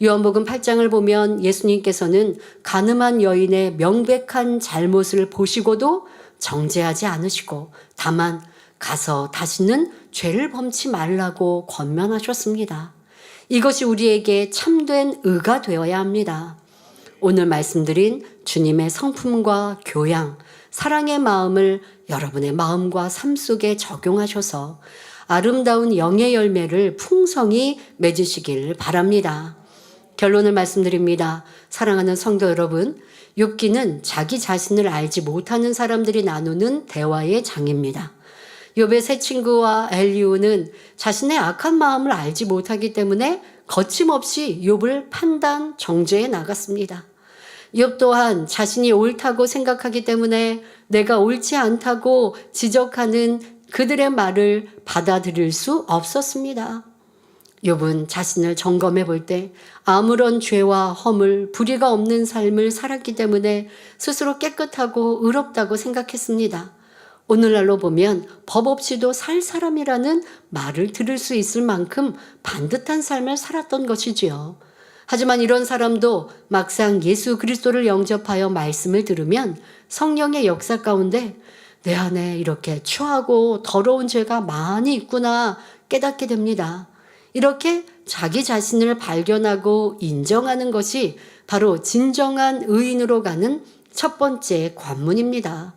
요한복음 8장을 보면 예수님께서는 간음한 여인의 명백한 잘못을 보시고도 정죄하지 않으시고 다만 가서 다시는 죄를 범치 말라고 권면하셨습니다. 이것이 우리에게 참된 의가 되어야 합니다. 오늘 말씀드린 주님의 성품과 교양, 사랑의 마음을 여러분의 마음과 삶 속에 적용하셔서 아름다운 영의 열매를 풍성히 맺으시길 바랍니다. 결론을 말씀드립니다. 사랑하는 성도 여러분, 욥기는 자기 자신을 알지 못하는 사람들이 나누는 대화의 장입니다. 욥의 세 친구와 엘리후는 자신의 악한 마음을 알지 못하기 때문에 거침없이 욥을 판단, 정죄해 나갔습니다. 욥 또한 자신이 옳다고 생각하기 때문에 내가 옳지 않다고 지적하는 그들의 말을 받아들일 수 없었습니다. 욥은 자신을 점검해 볼 때 아무런 죄와 허물, 불의가 없는 삶을 살았기 때문에 스스로 깨끗하고 의롭다고 생각했습니다. 오늘날로 보면 법 없이도 살 사람이라는 말을 들을 수 있을 만큼 반듯한 삶을 살았던 것이지요. 하지만 이런 사람도 막상 예수 그리스도를 영접하여 말씀을 들으면 성령의 역사 가운데 내 안에 이렇게 추하고 더러운 죄가 많이 있구나 깨닫게 됩니다. 이렇게 자기 자신을 발견하고 인정하는 것이 바로 진정한 의인으로 가는 첫 번째 관문입니다.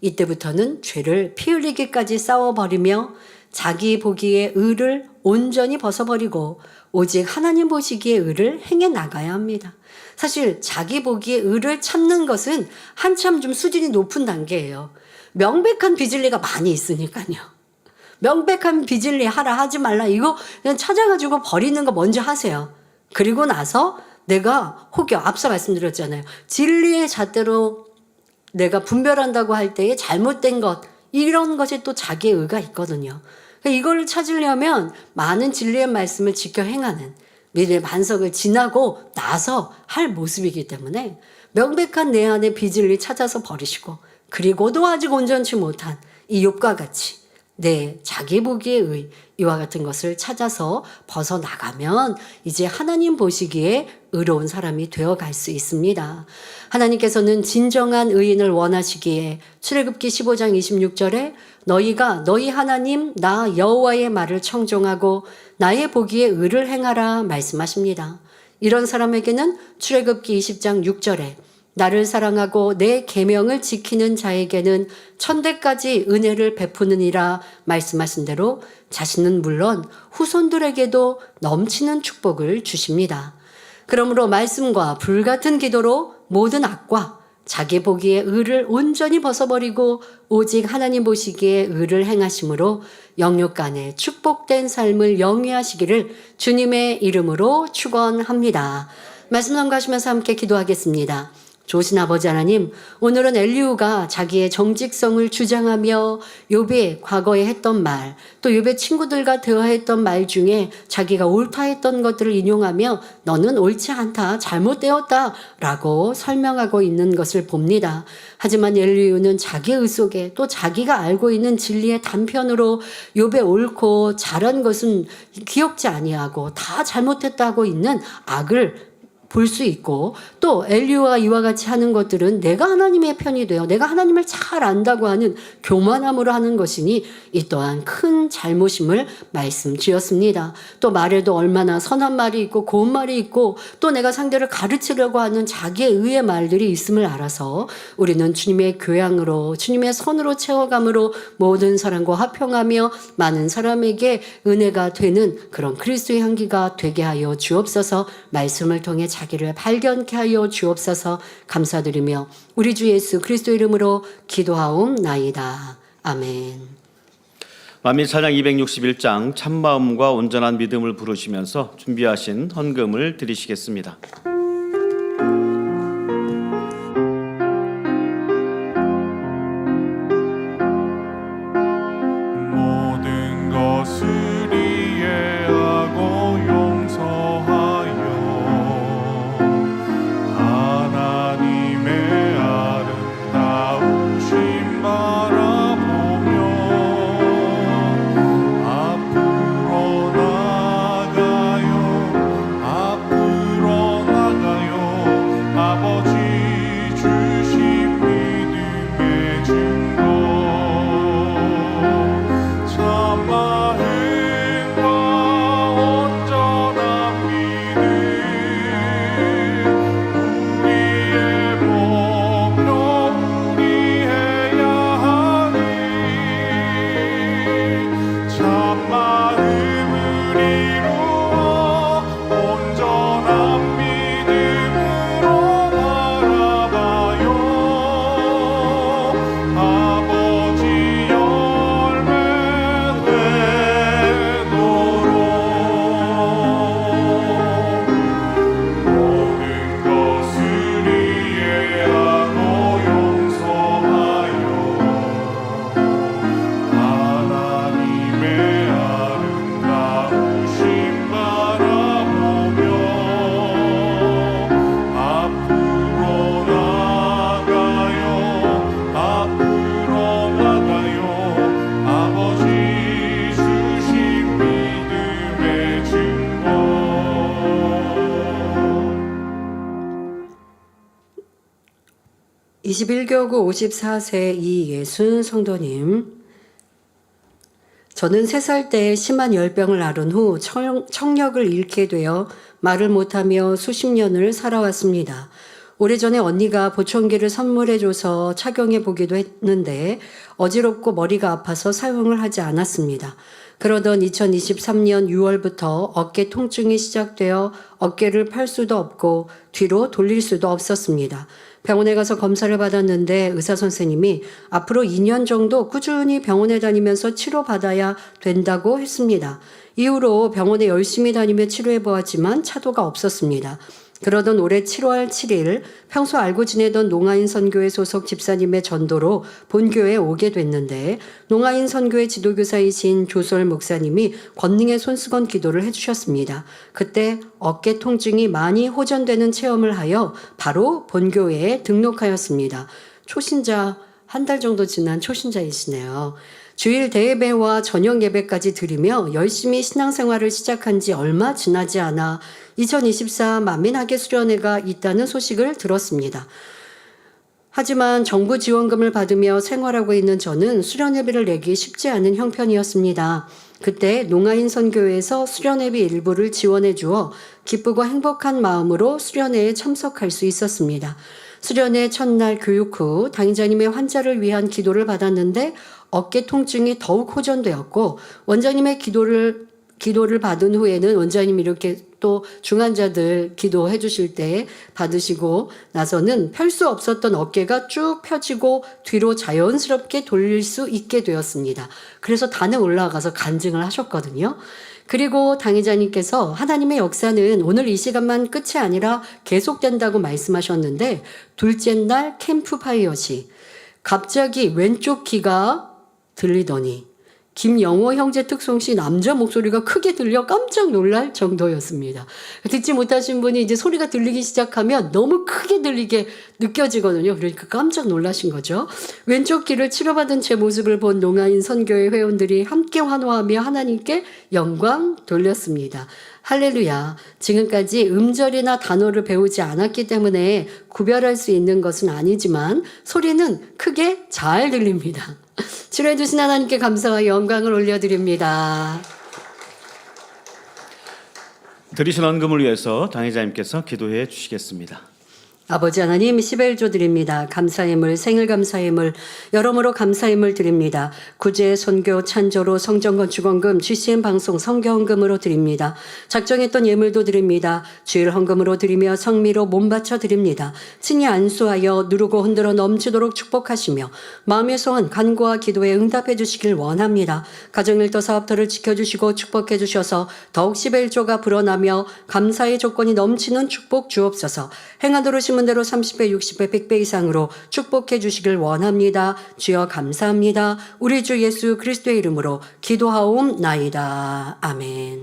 이때부터는 죄를 피 흘리기까지 싸워버리며 자기 보기에 의를 온전히 벗어버리고 오직 하나님 보시기에 의를 행해 나가야 합니다. 사실 자기 보기에 의를 찾는 것은 한참 좀 수준이 높은 단계예요. 명백한 비진리가 많이 있으니까요. 명백한 비진리 하라 하지 말라 이거 그냥 찾아가지고 버리는 거 먼저 하세요. 그리고 나서 내가 혹여 앞서 말씀드렸잖아요. 진리의 잣대로 내가 분별한다고 할 때에 잘못된 것 이런 것이 또 자기의 의가 있거든요. 이걸 찾으려면 많은 진리의 말씀을 지켜 행하는 믿음의 반석을 지나고 나서 할 모습이기 때문에 명백한 내 안의 비진리 찾아서 버리시고 그리고도 아직 온전치 못한 이 욥과 같이 자기 보기의 의, 이와 같은 것을 찾아서 벗어나가면 이제 하나님 보시기에 의로운 사람이 되어갈 수 있습니다. 하나님께서는 진정한 의인을 원하시기에 출애굽기 15장 26절에 너희가 너희 하나님 나 여호와의 말을 청종하고 나의 보기에 의를 행하라 말씀하십니다. 이런 사람에게는 출애굽기 20장 6절에 나를 사랑하고 내 계명을 지키는 자에게는 천대까지 은혜를 베푸느니라 말씀하신 대로 자신은 물론 후손들에게도 넘치는 축복을 주십니다. 그러므로 말씀과 불같은 기도로 모든 악과 자기 보기에 의를 온전히 벗어버리고 오직 하나님 보시기에 의를 행하심으로 영육간에 축복된 삶을 영위하시기를 주님의 이름으로 축원합니다. 말씀 넘가시면서 함께 기도하겠습니다. 좋으신 아버지 하나님, 오늘은 엘리후가 자기의 정직성을 주장하며 욥이 과거에 했던 말, 또 욥의 친구들과 대화했던 말 중에 자기가 옳다 했던 것들을 인용하며 너는 옳지 않다, 잘못되었다 라고 설명하고 있는 것을 봅니다. 하지만 엘리후는 자기 의 속에 또 자기가 알고 있는 진리의 단편으로 욥의 옳고 잘한 것은 기억지 아니하고 다 잘못했다고 있는 악을 볼 수 있고 또 엘리후가 이와 같이 하는 것들은 내가 하나님의 편이 되어 내가 하나님을 잘 안다고 하는 교만함으로 하는 것이니 이 또한 큰 잘못임을 말씀드렸습니다. 또 말에도 얼마나 선한 말이 있고 고운 말이 있고 또 내가 상대를 가르치려고 하는 자기의 의의 말들이 있음을 알아서 우리는 주님의 교양으로 주님의 선으로 채워감으로 모든 사람과 화평하며 많은 사람에게 은혜가 되는 그런 그리스도의 향기가 되게 하여 주옵소서. 말씀을 통해 자기를 발견케 하여 주옵소서. 감사드리며 우리 주 예수 그리스도 이름으로 기도하옵나이다. 아멘. 만민 찬양 261장 참마음과 온전한 믿음을 부르시면서 준비하신 헌금을 드리시겠습니다. 모든 것을 이해하고 용서하여 하나님의 아름다우심 바라보며 앞으로 나가요 아버지 주신 믿음의 증거 참마음과 온전한 믿음 우리의 목표 우리해야 하니 참마음을 이루어 온전한 믿음으로 바라봐요 아버지 열매 되도록 모든 것을 이해하고 용서하여 하나님의 아름다우심 바라보며 앞으로 나가요 아버지 주신 믿음의 증거 21교구 54세 이예순 성도님, 저는 3살 때 심한 열병을 앓은 후 청력을 잃게 되어 말을 못하며 수십 년을 살아왔습니다. 오래전에 언니가 보청기를 선물해줘서 착용해 보기도 했는데 어지럽고 머리가 아파서 사용을 하지 않았습니다. 그러던 2023년 6월부터 어깨 통증이 시작되어 어깨를 펼 수도 없고 뒤로 돌릴 수도 없었습니다. 병원에 가서 검사를 받았는데 의사 선생님이 앞으로 2년 정도 꾸준히 병원에 다니면서 치료받아야 된다고 했습니다. 이후로 병원에 열심히 다니며 치료해 보았지만 차도가 없었습니다. 그러던 올해 7월 7일 평소 알고 지내던 농아인 선교회 소속 집사님의 전도로 본교회에 오게 됐는데 농아인 선교회 지도교사이신 조솔 목사님이 권능의 손수건 기도를 해주셨습니다. 그때 어깨 통증이 많이 호전되는 체험을 하여 바로 본교회에 등록하였습니다. 초신자, 한 달 정도 지난 초신자이시네요. 주일 대예배와 저녁 예배까지 드리며 열심히 신앙생활을 시작한 지 얼마 지나지 않아 2024 만민학예 수련회가 있다는 소식을 들었습니다. 하지만 정부 지원금을 받으며 생활하고 있는 저는 수련회비를 내기 쉽지 않은 형편이었습니다. 그때 농아인 선교회에서 수련회비 일부를 지원해 주어 기쁘고 행복한 마음으로 수련회에 참석할 수 있었습니다. 수련회 첫날 교육 후 당의자님의 환자를 위한 기도를 받았는데 어깨 통증이 더욱 호전되었고 원장님의 기도를 받은 후에는 원장님이 이렇게 또 중환자들 기도해 주실 때 받으시고 나서는 펼 수 없었던 어깨가 쭉 펴지고 뒤로 자연스럽게 돌릴 수 있게 되었습니다. 그래서 단에 올라가서 간증을 하셨거든요. 그리고 당의자님께서 하나님의 역사는 오늘 이 시간만 끝이 아니라 계속된다고 말씀하셨는데 둘째 날 캠프파이어 시 갑자기 왼쪽 귀가 들리더니 김영호 형제 특송시 남자 목소리가 크게 들려 깜짝 놀랄 정도였습니다. 듣지 못하신 분이 이제 소리가 들리기 시작하면 너무 크게 들리게 느껴지거든요. 그러니까 깜짝 놀라신 거죠. 왼쪽 귀를 치료받은 제 모습을 본 농아인 선교회 회원들이 함께 환호하며 하나님께 영광 돌렸습니다. 할렐루야. 지금까지 음절이나 단어를 배우지 않았기 때문에 구별할 수 있는 것은 아니지만 소리는 크게 잘 들립니다. 치료해 주신 하나님께 감사와 영광을 올려드립니다. 드리신 헌금을 위해서 당회자님께서 기도해 주시겠습니다. 아버지 하나님 11조 드립니다. 감사의물 생일감사의물 여러모로 감사의물 드립니다. 구제 선교 찬조로 성전건축원금 GCN 방송 성교헌금으로 드립니다. 작정했던 예물도 드립니다. 주일 헌금으로 드리며 성미로 몸바쳐 드립니다. 친히 안수하여 누르고 흔들어 넘치도록 축복하시며 마음의 소원 간구와 기도에 응답해 주시길 원합니다. 가정일터 사업터를 지켜주시고 축복해 주셔서 더욱 11조가 불어나며 감사의 조건이 넘치는 축복 주옵소서. 행하도록 심은 대로 30배, 60배, 100배 이상으로 축복해 주시길 원합니다. 주여 감사합니다. 우리 주 예수 그리스도의 이름으로 기도하옵나이다. 아멘.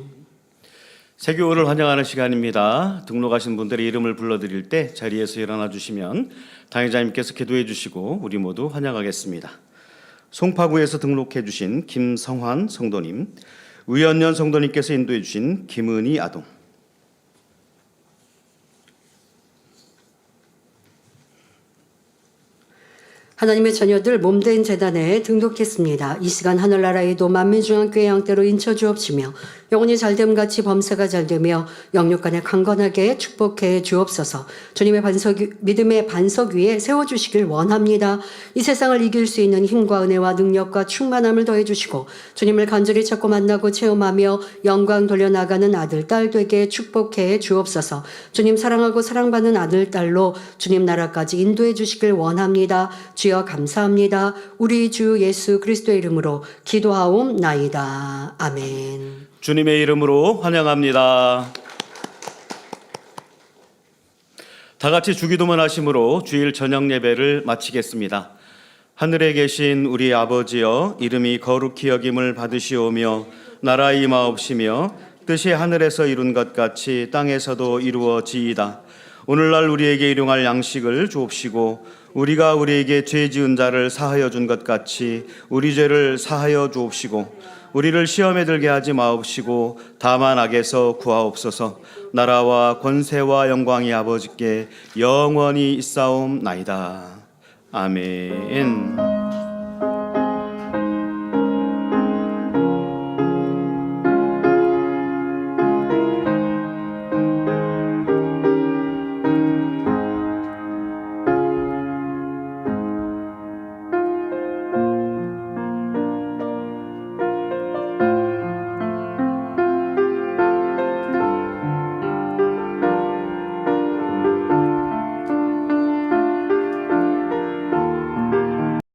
세교를 환영하는 시간입니다. 등록하신 분들의 이름을 불러드릴 때 자리에서 일어나 주시면 당회자님께서 기도해 주시고 우리 모두 환영하겠습니다. 송파구에서 등록해 주신 김성환 성도님, 의연년 성도님께서 인도해 주신 김은희 아동, 하나님의 자녀들 몸된 재단에 등록했습니다. 이 시간 하늘나라에도 만민중앙교회 양떼로 인쳐 주옵시며 영혼이 잘됨같이 범사가 잘되며 영육간에 강건하게 축복해 주옵소서. 주님의 믿음의 반석 위에 세워주시길 원합니다. 이 세상을 이길 수 있는 힘과 은혜와 능력과 충만함을 더해주시고 주님을 간절히 찾고 만나고 체험하며 영광 돌려나가는 아들, 딸 되게 축복해 주옵소서. 주님 사랑하고 사랑받는 아들, 딸로 주님 나라까지 인도해 주시길 원합니다. 주여 감사합니다. 우리 주 예수 그리스도의 이름으로 기도하옵나이다. 아멘. 주님의 이름으로 환영합니다. 다 같이 주기도문 하심으로 주일 저녁 예배를 마치겠습니다. 하늘에 계신 우리 아버지여, 이름이 거룩히 여김을 받으시오며 나라 임하옵시며 뜻이 하늘에서 이룬 것 같이 땅에서도 이루어지이다. 오늘날 우리에게 일용할 양식을 주옵시고 우리가 우리에게 죄 지은 자를 사하여 준 것 같이 우리 죄를 사하여 주옵시고 우리를 시험에 들게 하지 마옵시고 다만 악에서 구하옵소서. 나라와 권세와 영광이 아버지께 영원히 있사옵나이다. 아멘.